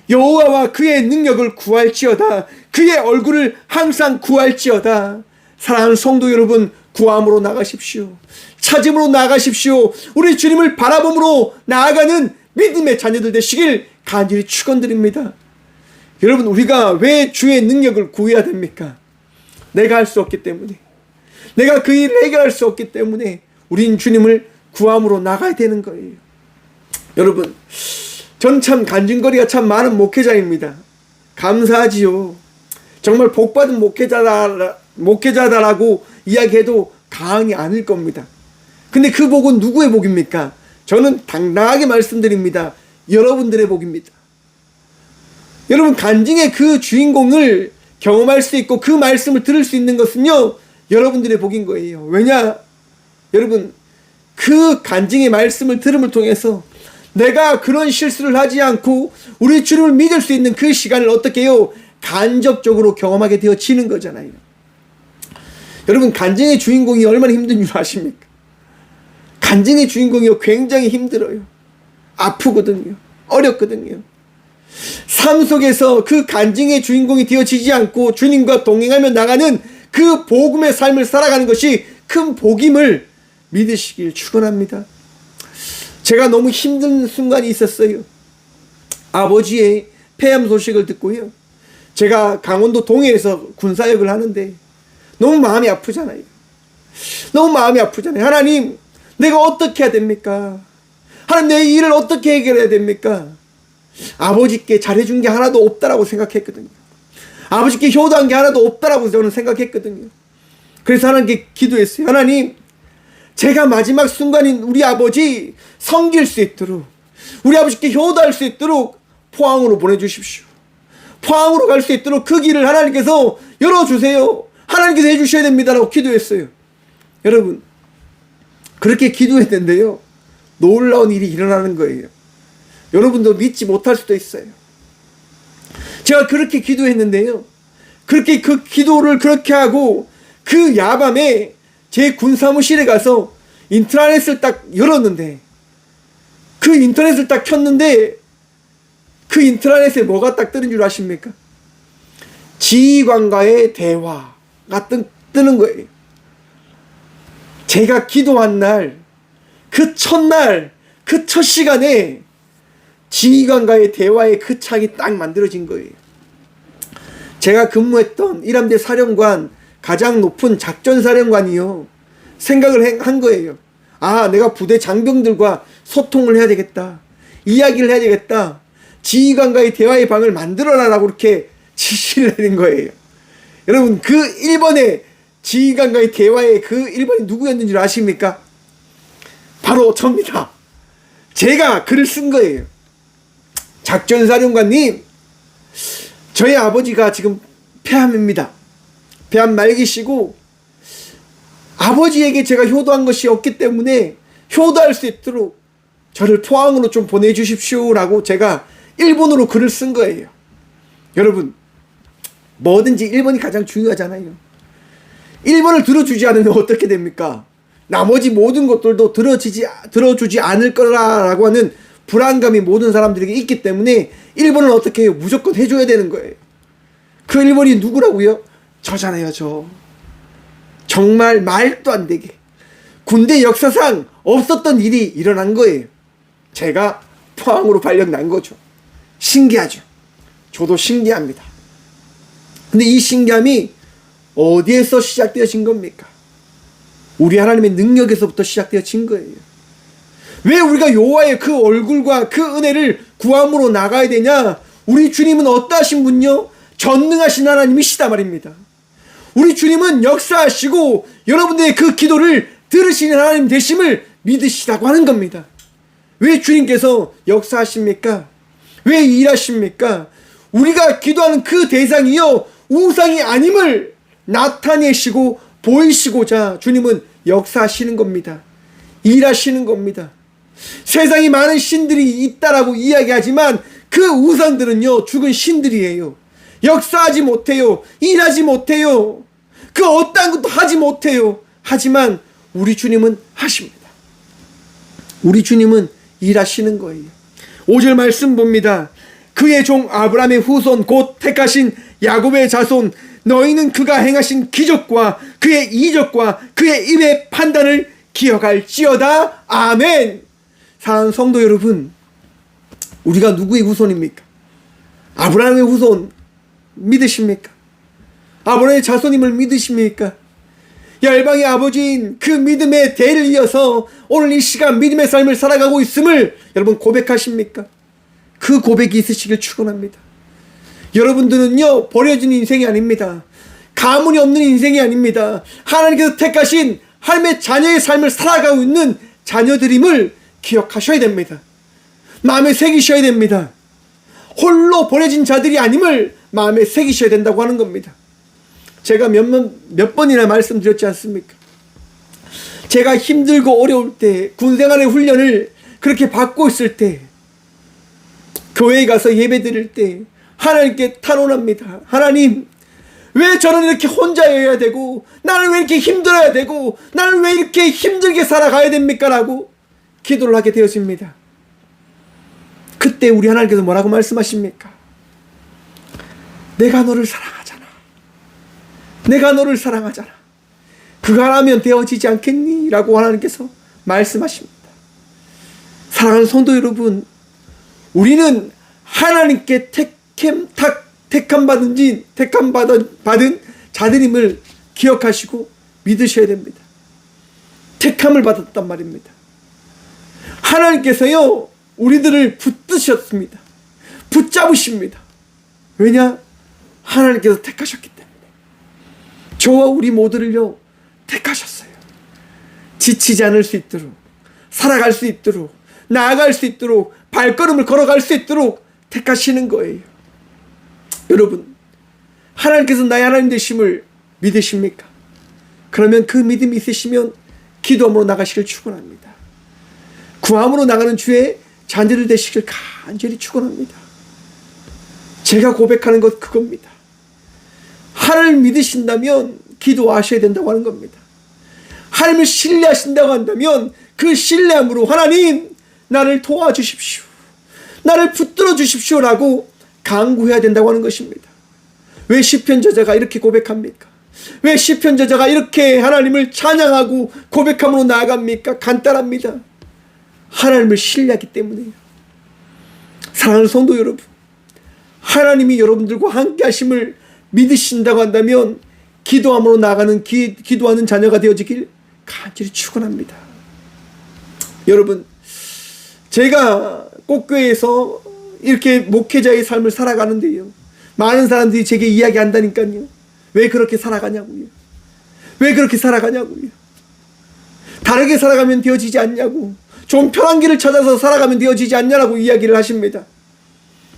여호와와 그의 능력을 구할지어다, 그의 얼굴을 항상 구할지어다. 사랑하는 성도 여러분, 구함으로 나가십시오. 찾음으로 나가십시오. 우리 주님을 바라봄으로 나아가는 믿음의 자녀들 되시길 간절히 축원드립니다. 여러분, 우리가 왜 주의 능력을 구해야 됩니까? 내가 할 수 없기 때문에, 내가 그 일을 해결할 수 없기 때문에 우린 주님을 구함으로 나가야 되는 거예요. 여러분, 전 참 간증거리가 참 많은 목회자입니다. 감사하지요. 정말 복받은 목회자다라고 이야기해도 과언이 아닐 겁니다. 근데 그 복은 누구의 복입니까? 저는 당당하게 말씀드립니다. 여러분들의 복입니다. 여러분, 간증의 그 주인공을 경험할 수 있고 그 말씀을 들을 수 있는 것은요, 여러분들의 복인 거예요. 왜냐? 여러분, 그 간증의 말씀을 들음을 통해서 내가 그런 실수를 하지 않고 우리 주님을 믿을 수 있는 그 시간을 어떻게 해요? 간접적으로 경험하게 되어지는 거잖아요. 여러분, 간증의 주인공이 얼마나 힘든 줄 아십니까? 간증의 주인공이요, 굉장히 힘들어요. 아프거든요. 어렵거든요. 삶 속에서 그 간증의 주인공이 되어지지 않고 주님과 동행하며 나가는 그 복음의 삶을 살아가는 것이 큰 복임을 믿으시길 축원합니다. 제가 너무 힘든 순간이 있었어요. 아버지의 폐암 소식을 듣고요, 제가 강원도 동해에서 군사역을 하는데 너무 마음이 아프잖아요. 너무 마음이 아프잖아요. 하나님, 내가 어떻게 해야 됩니까? 하나님, 내 일을 어떻게 해결해야 됩니까? 아버지께 잘해준 게 하나도 없다라고 생각했거든요. 아버지께 효도한 게 하나도 없다라고 저는 생각했거든요. 그래서 하나님께 기도했어요. 하나님, 제가 마지막 순간인 우리 아버지 섬길 수 있도록, 우리 아버지께 효도할 수 있도록 포항으로 보내주십시오. 포항으로 갈 수 있도록 그 길을 하나님께서 열어주세요. 하나님께서 해주셔야 됩니다라고 기도했어요. 여러분, 그렇게 기도했는데요, 놀라운 일이 일어나는 거예요. 여러분도 믿지 못할 수도 있어요. 제가 그렇게 기도했는데요, 그렇게 그 기도를 그렇게 하고 그 야밤에 제 군사무실에 가서 인터넷을 딱 열었는데, 그 인터넷을 딱 켰는데 그 인터넷에 뭐가 딱 뜨는 줄 아십니까? 지휘관과의 대화가 뜨는 거예요. 제가 기도한 날, 그 첫날, 그 첫 시간에 지휘관과의 대화의 그 창이 딱 만들어진 거예요. 제가 근무했던 1함대 사령관, 가장 높은 작전사령관이요, 생각을 한 거예요. 아, 내가 부대 장병들과 소통을 해야 되겠다, 이야기를 해야 되겠다, 지휘관과의 대화의 방을 만들어라라고 이렇게 지시를 내린 거예요. 여러분, 그 1번의 지휘관과의 대화의 그 1번이 누구였는지 줄 아십니까? 바로 저입니다. 제가 글을 쓴 거예요. 작전사령관님, 저희 아버지가 지금 폐암입니다. 폐암 말기시고 아버지에게 제가 효도한 것이 없기 때문에 효도할 수 있도록 저를 포항으로 좀 보내주십시오 라고 제가 일본어로 글을 쓴 거예요. 여러분, 뭐든지 1번이 가장 중요하잖아요. 1번을 들어주지 않으면 어떻게 됩니까? 나머지 모든 것들도 들어주지 않을 거라고 하는 불안감이 모든 사람들에게 있기 때문에 1번은 어떻게 해요? 무조건 해줘야 되는 거예요. 그 1번이 누구라고요? 저잖아요, 저. 정말 말도 안 되게 군대 역사상 없었던 일이 일어난 거예요. 제가 포항으로 발령 난 거죠. 신기하죠? 저도 신기합니다. 근데 이 신기함이 어디에서 시작되어진 겁니까? 우리 하나님의 능력에서부터 시작되어진 거예요. 왜 우리가 여호와의 그 얼굴과 그 은혜를 구함으로 나가야 되냐? 우리 주님은 어떠하신 분요? 전능하신 하나님이시다 말입니다. 우리 주님은 역사하시고 여러분들의 그 기도를 들으시는 하나님 되심을 믿으시라고 하는 겁니다. 왜 주님께서 역사하십니까? 왜 일하십니까? 우리가 기도하는 그 대상이요 우상이 아님을 나타내시고 보이시고자 주님은 역사하시는 겁니다. 일하시는 겁니다. 세상에 많은 신들이 있다라고 이야기하지만 그 우상들은요 죽은 신들이에요. 역사하지 못해요. 일하지 못해요. 그 어떠한 것도 하지 못해요. 하지만 우리 주님은 하십니다. 우리 주님은 일하시는 거예요. 5절 말씀 봅니다. 그의 종 아브라함의 후손 곧 택하신 야곱의 자손 너희는 그가 행하신 기적과 그의 이적과 그의 입의 판단을 기억할지어다. 아멘. 사랑하는 성도 여러분, 우리가 누구의 후손입니까? 아브라함의 후손 믿으십니까? 아브라함의 자손임을 믿으십니까? 열방의 아버지인 그 믿음의 대를 이어서 오늘 이 시간 믿음의 삶을 살아가고 있음을 여러분 고백하십니까? 그 고백이 있으시길 축원합니다. 여러분들은요 버려진 인생이 아닙니다. 가문이 없는 인생이 아닙니다. 하나님께서 택하신 하나님의 자녀의 삶을 살아가고 있는 자녀들임을 기억하셔야 됩니다. 마음에 새기셔야 됩니다. 홀로 버려진 자들이 아님을 마음에 새기셔야 된다고 하는 겁니다. 제가 몇 번이나 말씀드렸지 않습니까? 제가 힘들고 어려울 때 군생활의 훈련을 그렇게 받고 있을 때 교회에 가서 예배 드릴 때 하나님께 탄원합니다. 하나님, 왜 저는 이렇게 혼자여야 되고 나는 왜 이렇게 힘들어야 되고 나는 왜 이렇게 힘들게 살아가야 됩니까? 라고 기도를 하게 되어집니다. 그때 우리 하나님께서 뭐라고 말씀하십니까? 내가 너를 사랑하잖아. 내가 너를 사랑하잖아. 그가 하면 되어지지 않겠니? 라고 하나님께서 말씀하십니다. 사랑하는 성도 여러분, 우리는 하나님께 택함 받은 자들임을 기억하시고 믿으셔야 됩니다. 택함을 받았단 말입니다. 하나님께서요 우리들을 붙드셨습니다. 붙잡으십니다. 왜냐? 하나님께서 택하셨기 때문에. 저와 우리 모두를요 택하셨어요. 지치지 않을 수 있도록, 살아갈 수 있도록, 나아갈 수 있도록, 발걸음을 걸어갈 수 있도록 택하시는 거예요. 여러분, 하나님께서 나의 하나님 되심을 믿으십니까? 그러면 그 믿음이 있으시면 기도함으로 나가시길 축원합니다. 구함으로 나가는 주의 자녀들 되시길 간절히 축원합니다. 제가 고백하는 것 그겁니다. 하나님을 믿으신다면 기도하셔야 된다고 하는 겁니다. 하나님을 신뢰하신다고 한다면 그 신뢰함으로 하나님 나를 도와주십시오. 나를 붙들어 주십시오 라고 간구해야 된다고 하는 것입니다. 왜 시편 저자가 이렇게 고백합니까? 왜 시편 저자가 이렇게 하나님을 찬양하고 고백함으로 나아갑니까? 간단합니다. 하나님을 신뢰하기 때문이에요. 사랑하는 성도 여러분, 하나님이 여러분들과 함께 하심을 믿으신다고 한다면 기도함으로 나아가는 기도하는 자녀가 되어지길 간절히 축원합니다. 여러분, 제가 꽃교회에서 이렇게 목회자의 삶을 살아가는데요, 많은 사람들이 제게 이야기한다니까요. 왜 그렇게 살아가냐고요. 왜 그렇게 살아가냐고요. 다르게 살아가면 되어지지 않냐고, 좀 편한 길을 찾아서 살아가면 되어지지 않냐라고 이야기를 하십니다.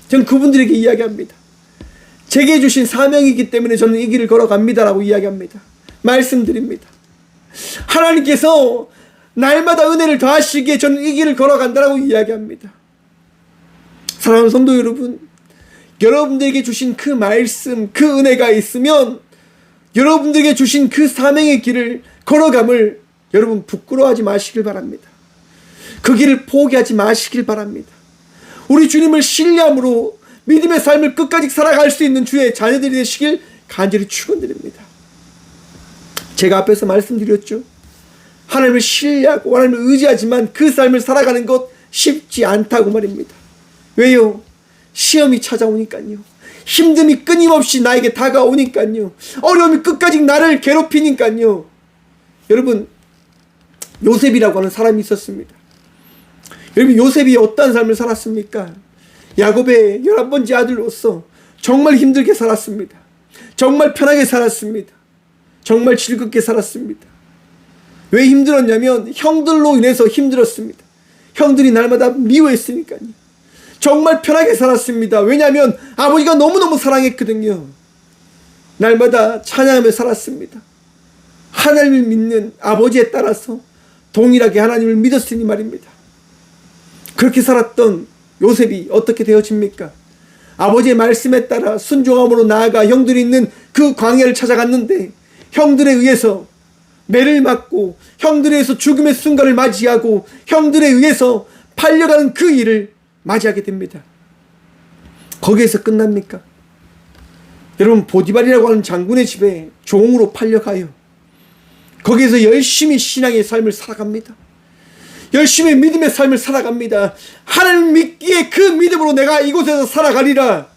저는 그분들에게 이야기합니다. 제게 주신 사명이기 때문에 저는 이 길을 걸어갑니다라고 이야기합니다. 말씀드립니다. 하나님께서 날마다 은혜를 더하시기에 저는 이 길을 걸어간다라고 이야기합니다. 사랑하는 성도 여러분, 여러분들에게 주신 그 말씀, 그 은혜가 있으면 여러분들에게 주신 그 사명의 길을 걸어감을 여러분 부끄러워하지 마시길 바랍니다. 그 길을 포기하지 마시길 바랍니다. 우리 주님을 신뢰함으로 믿음의 삶을 끝까지 살아갈 수 있는 주의 자녀들이 되시길 간절히 축원드립니다. 제가 앞에서 말씀드렸죠. 하나님을 신뢰하고 하나님을 의지하지만 그 삶을 살아가는 것 쉽지 않다고 말입니다. 왜요? 시험이 찾아오니까요. 힘듦이 끊임없이 나에게 다가오니까요. 어려움이 끝까지 나를 괴롭히니까요. 여러분, 요셉이라고 하는 사람이 있었습니다. 여러분, 요셉이 어떠한 삶을 살았습니까? 야곱의 11번째 아들로서 정말 힘들게 살았습니다. 정말 편하게 살았습니다. 정말 즐겁게 살았습니다. 왜 힘들었냐면 형들로 인해서 힘들었습니다. 형들이 날마다 미워했으니까요. 정말 편하게 살았습니다. 왜냐하면 아버지가 너무너무 사랑했거든요. 날마다 찬양하며 살았습니다. 하나님을 믿는 아버지에 따라서 동일하게 하나님을 믿었으니 말입니다. 그렇게 살았던 요셉이 어떻게 되어집니까? 아버지의 말씀에 따라 순종함으로 나아가 형들이 있는 그 광야를 찾아갔는데 형들에 의해서 매를 맞고 형들에 의해서 죽음의 순간을 맞이하고 형들에 의해서 팔려가는 그 일을 맞이하게 됩니다. 거기에서 끝납니까? 여러분, 보디발이라고 하는 장군의 집에 종으로 팔려가요. 거기에서 열심히 신앙의 삶을 살아갑니다. 열심히 믿음의 삶을 살아갑니다. 하나님 믿기에 그 믿음으로 내가 이곳에서 살아가리라.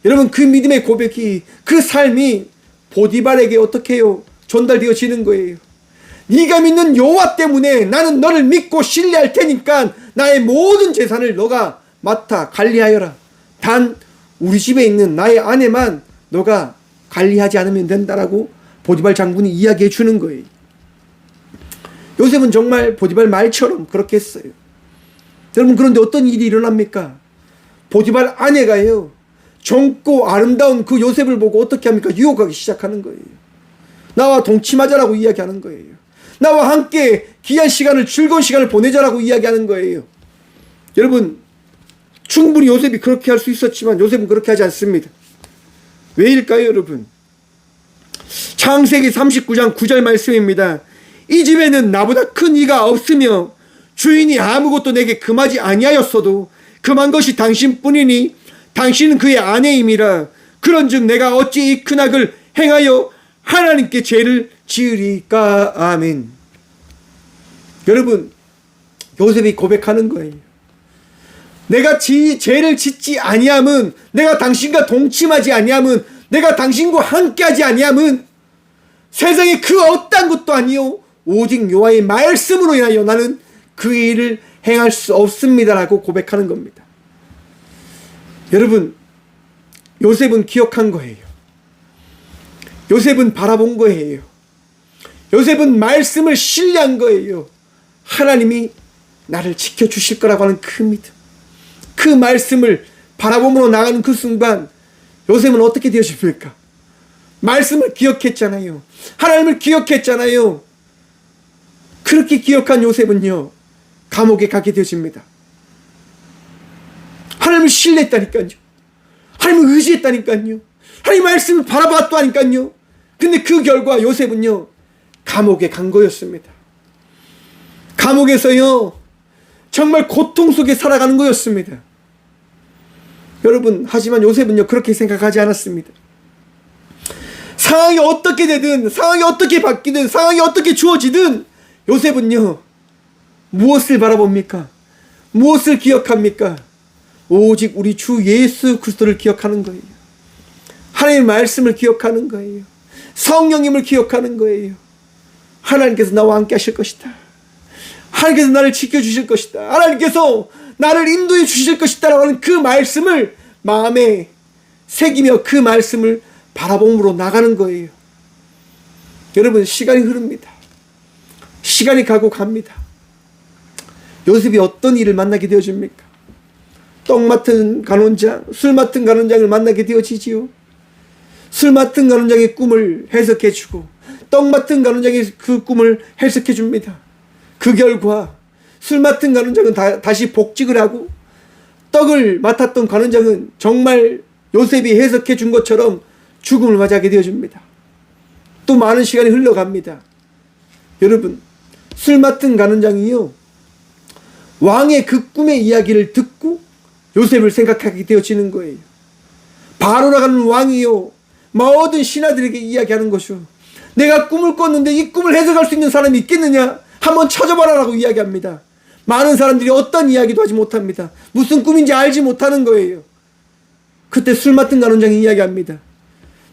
여러분, 그 믿음의 고백이, 그 삶이 보디발에게 어떻게 해요? 전달되어지는 거예요. 네가 믿는 여호와 때문에 나는 너를 믿고 신뢰할 테니까 나의 모든 재산을 너가 맡아 관리하여라. 단 우리 집에 있는 나의 아내만 너가 관리하지 않으면 된다라고 보디발 장군이 이야기해 주는 거예요. 요셉은 정말 보디발 말처럼 그렇게 했어요. 여러분, 그런데 어떤 일이 일어납니까? 보디발 아내가요, 젊고 아름다운 그 요셉을 보고 어떻게 합니까? 유혹하기 시작하는 거예요. 나와 동침하자라고 이야기하는 거예요. 나와 함께 귀한 시간을, 즐거운 시간을 보내자라고 이야기하는 거예요. 여러분, 충분히 요셉이 그렇게 할 수 있었지만 요셉은 그렇게 하지 않습니다. 왜일까요, 여러분? 창세기 39장 9절 말씀입니다. 이 집에는 나보다 큰 이가 없으며 주인이 아무것도 내게 금하지 아니하였어도 금한 것이 당신뿐이니 당신은 그의 아내임이라. 그런즉 내가 어찌 이 큰 악을 행하여 하나님께 죄를 지으리까. 아멘. 여러분, 요셉이 고백하는 거예요. 내가 죄를 짓지 아니함은, 내가 당신과 동침하지 아니함은, 내가 당신과 함께하지 아니함은 세상에 그 어떤 것도 아니요 오직 여호와의 말씀으로 인하여 나는 그 일을 행할 수 없습니다라고 고백하는 겁니다. 여러분, 요셉은 기억한 거예요. 요셉은 바라본 거예요. 요셉은 말씀을 신뢰한 거예요. 하나님이 나를 지켜주실 거라고 하는 그 믿음, 그 말씀을 바라봄으로 나가는 그 순간 요셉은 어떻게 되어집니까? 말씀을 기억했잖아요. 하나님을 기억했잖아요. 그렇게 기억한 요셉은요, 감옥에 가게 되어집니다. 하나님을 신뢰했다니까요. 하나님을 의지했다니까요. 하나님 말씀을 바라봤다니까요. 근데 그 결과 요셉은요, 감옥에 간 거였습니다. 감옥에서요, 정말 고통 속에 살아가는 거였습니다. 여러분, 하지만 요셉은요, 그렇게 생각하지 않았습니다. 상황이 어떻게 되든, 상황이 어떻게 바뀌든, 상황이 어떻게 주어지든 요셉은요, 무엇을 바라봅니까? 무엇을 기억합니까? 오직 우리 주 예수 그리스도를 기억하는 거예요. 하나님의 말씀을 기억하는 거예요. 성령님을 기억하는 거예요. 하나님께서 나와 함께 하실 것이다. 하나님께서 나를 지켜주실 것이다. 하나님께서 나를 인도해 주실 것이다 라고 하는 그 말씀을 마음에 새기며 그 말씀을 바라봄으로 나가는 거예요. 여러분, 시간이 흐릅니다. 시간이 가고 갑니다. 요셉이 어떤 일을 만나게 되어집니까? 떡 맡은 간원장, 술 맡은 간원장을 만나게 되어지지요. 술 맡은 간원장의 꿈을 해석해주고 떡 맡은 간원장의 그 꿈을 해석해줍니다. 그 결과 술 맡은 간원장은 다시 복직을 하고 떡을 맡았던 간원장은 정말 요셉이 해석해 준 것처럼 죽음을 맞이하게 되어줍니다. 또 많은 시간이 흘러갑니다. 여러분, 술 맡은 간원장이요, 왕의 그 꿈의 이야기를 듣고 요셉을 생각하게 되어지는 거예요. 바로라가는 왕이요, 모든 신하들에게 이야기하는 것이요, 내가 꿈을 꿨는데 이 꿈을 해석할 수 있는 사람이 있겠느냐? 한번 찾아봐라 라고 이야기합니다. 많은 사람들이 어떤 이야기도 하지 못합니다. 무슨 꿈인지 알지 못하는 거예요. 그때 술 맡은 간원장이 이야기합니다.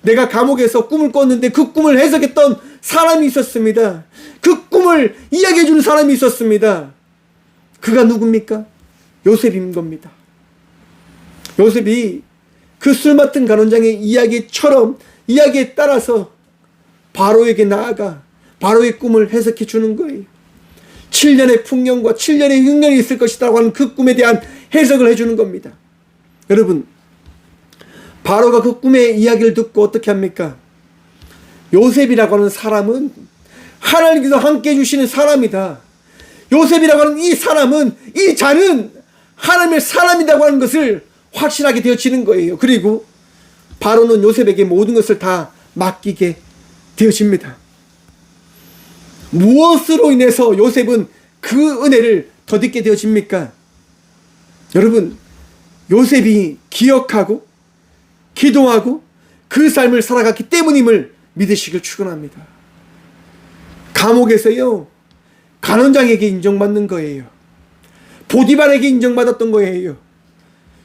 내가 감옥에서 꿈을 꿨는데 그 꿈을 해석했던 사람이 있었습니다. 그 꿈을 이야기해주는 사람이 있었습니다. 그가 누굽니까? 요셉인 겁니다. 요셉이 그 술 맡은 간원장의 이야기처럼, 이야기에 따라서 바로에게 나아가 바로의 꿈을 해석해 주는 거예요. 7년의 풍년과 7년의 흉년이 있을 것이라고 하는 그 꿈에 대한 해석을 해주는 겁니다. 여러분, 바로가 그 꿈의 이야기를 듣고 어떻게 합니까? 요셉이라고 하는 사람은 하나님께서 함께 해주시는 사람이다. 요셉이라고 하는 이 사람은, 이 자는 하나님의 사람이라고 하는 것을 확신하게 되어지는 거예요. 그리고 바로는 요셉에게 모든 것을 다 맡기게 되어집니다. 무엇으로 인해서 요셉은 그 은혜를 덧입게 되어집니까? 여러분, 요셉이 기억하고 기도하고 그 삶을 살아갔기 때문임을 믿으시길 축원합니다. 감옥에서요, 간원장에게 인정받는 거예요. 보디발에게 인정받았던 거예요.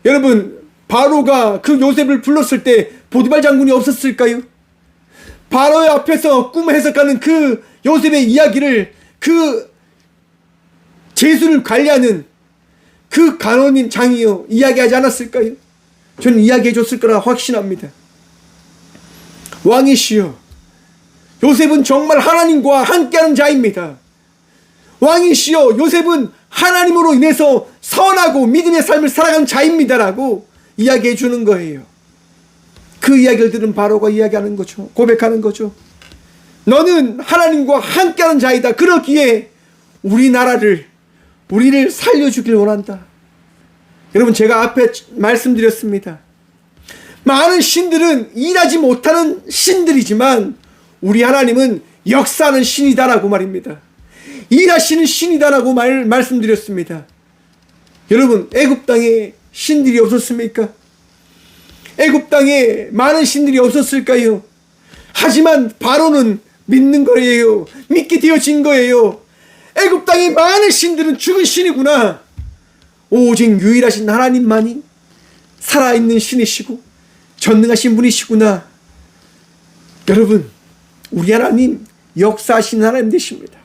여러분, 바로가 그 요셉을 불렀을 때 보디발 장군이 없었을까요? 바로의 앞에서 꿈 해석하는 그 요셉의 이야기를, 그 제수를 관리하는 그 간원인 장이요, 이야기하지 않았을까요? 저는 이야기해 줬을 거라 확신합니다. 왕이시여, 요셉은 정말 하나님과 함께하는 자입니다. 왕이시여, 요셉은 하나님으로 인해서 선하고 믿음의 삶을 살아가는 자입니다라고 이야기해 주는 거예요. 그 이야기를 들은 바로가 이야기하는 거죠. 고백하는 거죠. 너는 하나님과 함께하는 자이다. 그러기에 우리를 살려주길 원한다. 여러분, 제가 앞에 말씀드렸습니다. 많은 신들은 일하지 못하는 신들이지만 우리 하나님은 역사하는 신이다라고 말입니다. 일하시는 신이다라고 말씀드렸습니다. 여러분, 애굽 땅에 신들이 없었습니까? 애굽 땅에 많은 신들이 없었을까요? 하지만 바로는 믿는 거예요. 믿게 되어진 거예요. 애굽 땅에 많은 신들은 죽은 신이구나. 오직 유일하신 하나님만이 살아있는 신이시고 전능하신 분이시구나. 여러분, 우리 하나님 역사하시는 하나님 되십니다.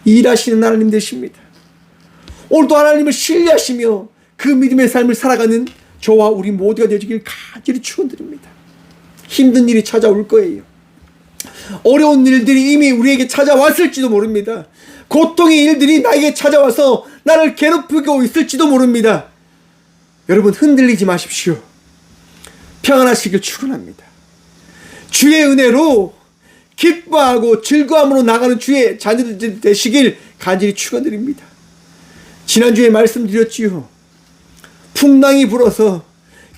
일하시는 하나님 되십니다. 오늘도 하나님을 신뢰하시며 그 믿음의 삶을 살아가는 저와 우리 모두가 되어지길 간절히 축원드립니다. 힘든 일이 찾아올 거예요. 어려운 일들이 이미 우리에게 찾아왔을지도 모릅니다. 고통의 일들이 나에게 찾아와서 나를 괴롭히고 있을지도 모릅니다. 여러분, 흔들리지 마십시오. 평안하시길 축원합니다. 주의 은혜로 기뻐하고 즐거움으로 나가는 주의 자녀들 되시길 간절히 축원드립니다. 지난주에 말씀드렸지요. 풍랑이 불어서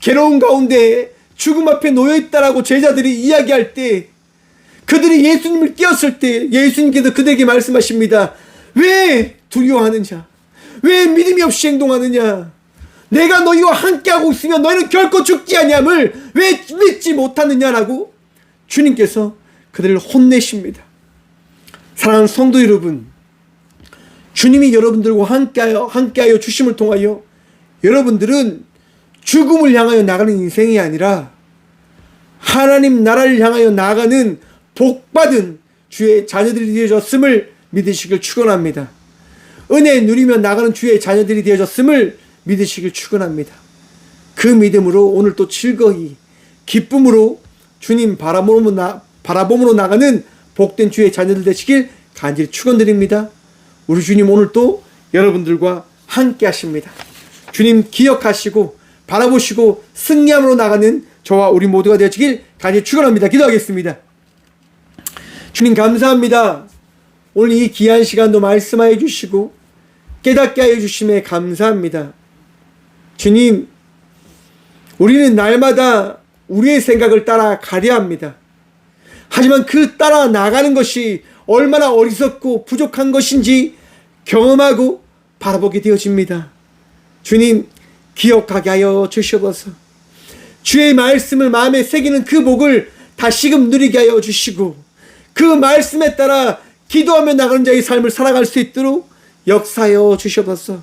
괴로운 가운데 죽음 앞에 놓여있다라고 제자들이 이야기할 때, 그들이 예수님을 깨웠을 때 예수님께서 그들에게 말씀하십니다. 왜 두려워하느냐? 왜 믿음이 없이 행동하느냐? 내가 너희와 함께하고 있으면 너희는 결코 죽지 아니함을 왜 믿지 못하느냐라고 주님께서 그들을 혼내십니다. 사랑하는 성도 여러분, 주님이 여러분들과 함께하여 주심을 통하여 여러분들은 죽음을 향하여 나가는 인생이 아니라 하나님 나라를 향하여 나가는 복받은 주의 자녀들이 되어졌음을 믿으시길 축원합니다. 은혜 누리며 나가는 주의 자녀들이 되어졌음을 믿으시길 축원합니다. 그 믿음으로 오늘 또 즐거이 기쁨으로 주님 바라봄으로 나가는 복된 주의 자녀들 되시길 간절히 축원드립니다. 우리 주님 오늘 또 여러분들과 함께 하십니다. 주님 기억하시고 바라보시고 승리함으로 나가는 저와 우리 모두가 되어지길 간절히 축원합니다. 기도하겠습니다. 주님 감사합니다. 오늘 이 귀한 시간도 말씀하여 주시고 깨닫게 하여 주심에 감사합니다. 주님, 우리는 날마다 우리의 생각을 따라 가려 합니다. 하지만 그 따라 나가는 것이 얼마나 어리석고 부족한 것인지 경험하고 바라보게 되어집니다. 주님, 기억하게 하여 주시옵소서. 주의 말씀을 마음에 새기는 그 복을 다시금 누리게 하여 주시고 그 말씀에 따라 기도하며 나가는 자의 삶을 살아갈 수 있도록 역사하여 주시옵소서.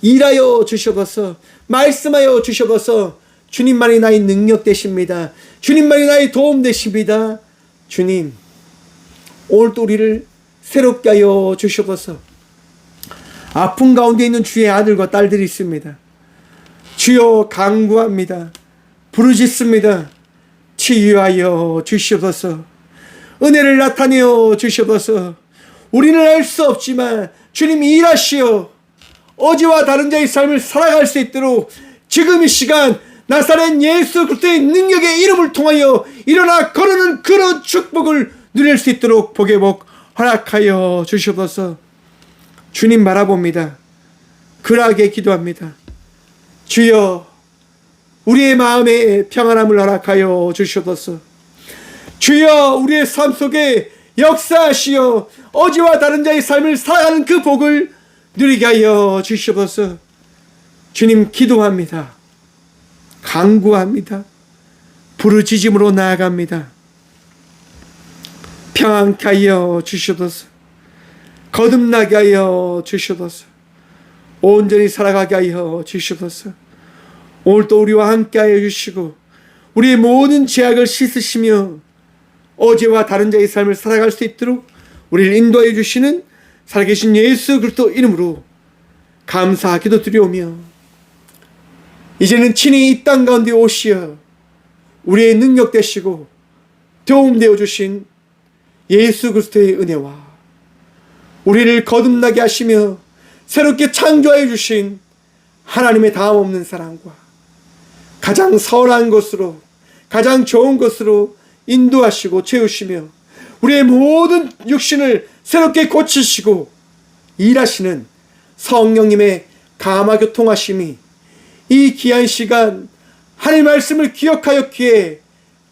일하여 주시옵소서. 말씀하여 주시옵소서. 주님만이 나의 능력 되십니다. 주님만이 나의 도움 되십니다. 주님, 오늘도 우리를 새롭게 하여 주시옵소서. 아픔 가운데 있는 주의 아들과 딸들이 있습니다. 주여 간구합니다. 부르짖습니다. 치유하여 주시옵소서. 은혜를 나타내어 주셔서 우리는 알 수 없지만 주님 일하시어 어제와 다른 자의 삶을 살아갈 수 있도록 지금 이 시간 나사렛 예수 그리스도의 능력의 이름을 통하여 일어나 걸어는 그런 축복을 누릴 수 있도록 복의 복 허락하여 주셔서 주님 바라봅니다. 근하게 기도합니다. 주여 우리의 마음에 평안함을 허락하여 주셔서 주여 우리의 삶 속에 역사하시어 어제와 다른 자의 삶을 살아가는 그 복을 누리게 하여 주시옵소서. 주님 기도합니다. 간구합니다. 부르짖음으로 나아갑니다. 평안케 하여 주시옵소서. 거듭나게 하여 주시옵소서. 온전히 살아가게 하여 주시옵소서. 오늘도 우리와 함께 하여 주시고 우리의 모든 죄악을 씻으시며 어제와 다른 자의 삶을 살아갈 수 있도록 우리를 인도하여 주시는 살아계신 예수 그리스도 이름으로 감사 기도드리오며 이제는 친히 이 땅 가운데 오시어 우리의 능력 되시고 도움되어 주신 예수 그리스도의 은혜와 우리를 거듭나게 하시며 새롭게 창조하여 주신 하나님의 다함없는 사랑과 가장 선한 것으로 가장 좋은 것으로 인도하시고 채우시며 우리의 모든 육신을 새롭게 고치시고 일하시는 성령님의 감화교통하심이 이 귀한 시간 하나님의 말씀을 기억하였기에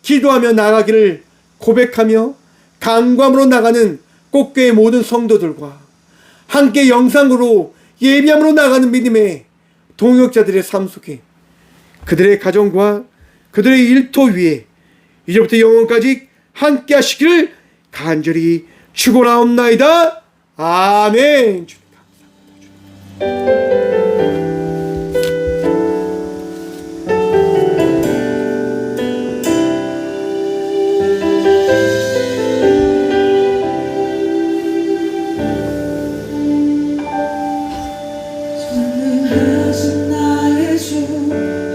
기도하며 나가기를 고백하며 간구함으로 나가는 꽃교회 모든 성도들과 함께 영상으로 예비함으로 나가는 믿음의 동역자들의 삶 속에 그들의 가정과 그들의 일터 위에 이제부터 영원까지 함께 하시기를 간절히 축원하옵나이다. 아멘. 주님 감사합니다. 전능하신 나의 주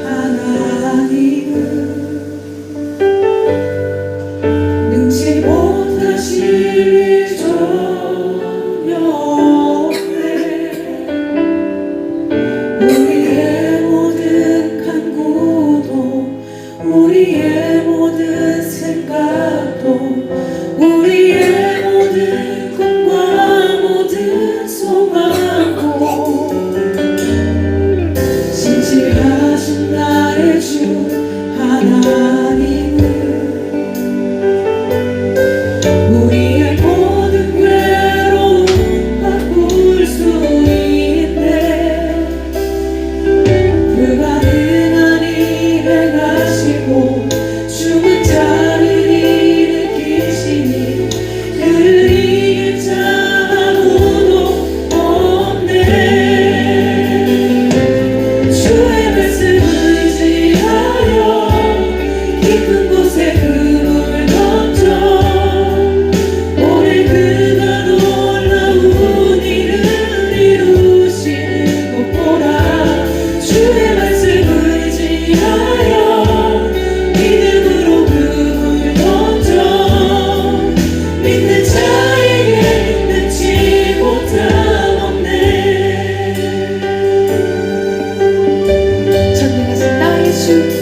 하나님은 능치 못하실 일 전혀 없네. 우리의 모든 간구도 우리의 모든 생각도 우리의 모든 꿈과 모든 소망도 진실하신 나의 주 하나님은 우리의 모든 괴로움 바꿀 수 있네. 불가능한 일을 하시고 죽은 자를 일으키시니 그를 이길 자 아무도 없네. 주의 말씀을 의지하여 깊은 곳에 그물을 던져 오늘 그가 놀라운 일을 이루시는 것 보라. 주의 말씀을 의지하여 믿음으로 그물을 던져 믿는 자에게 능치 못함 없네. 전능하신 나의 주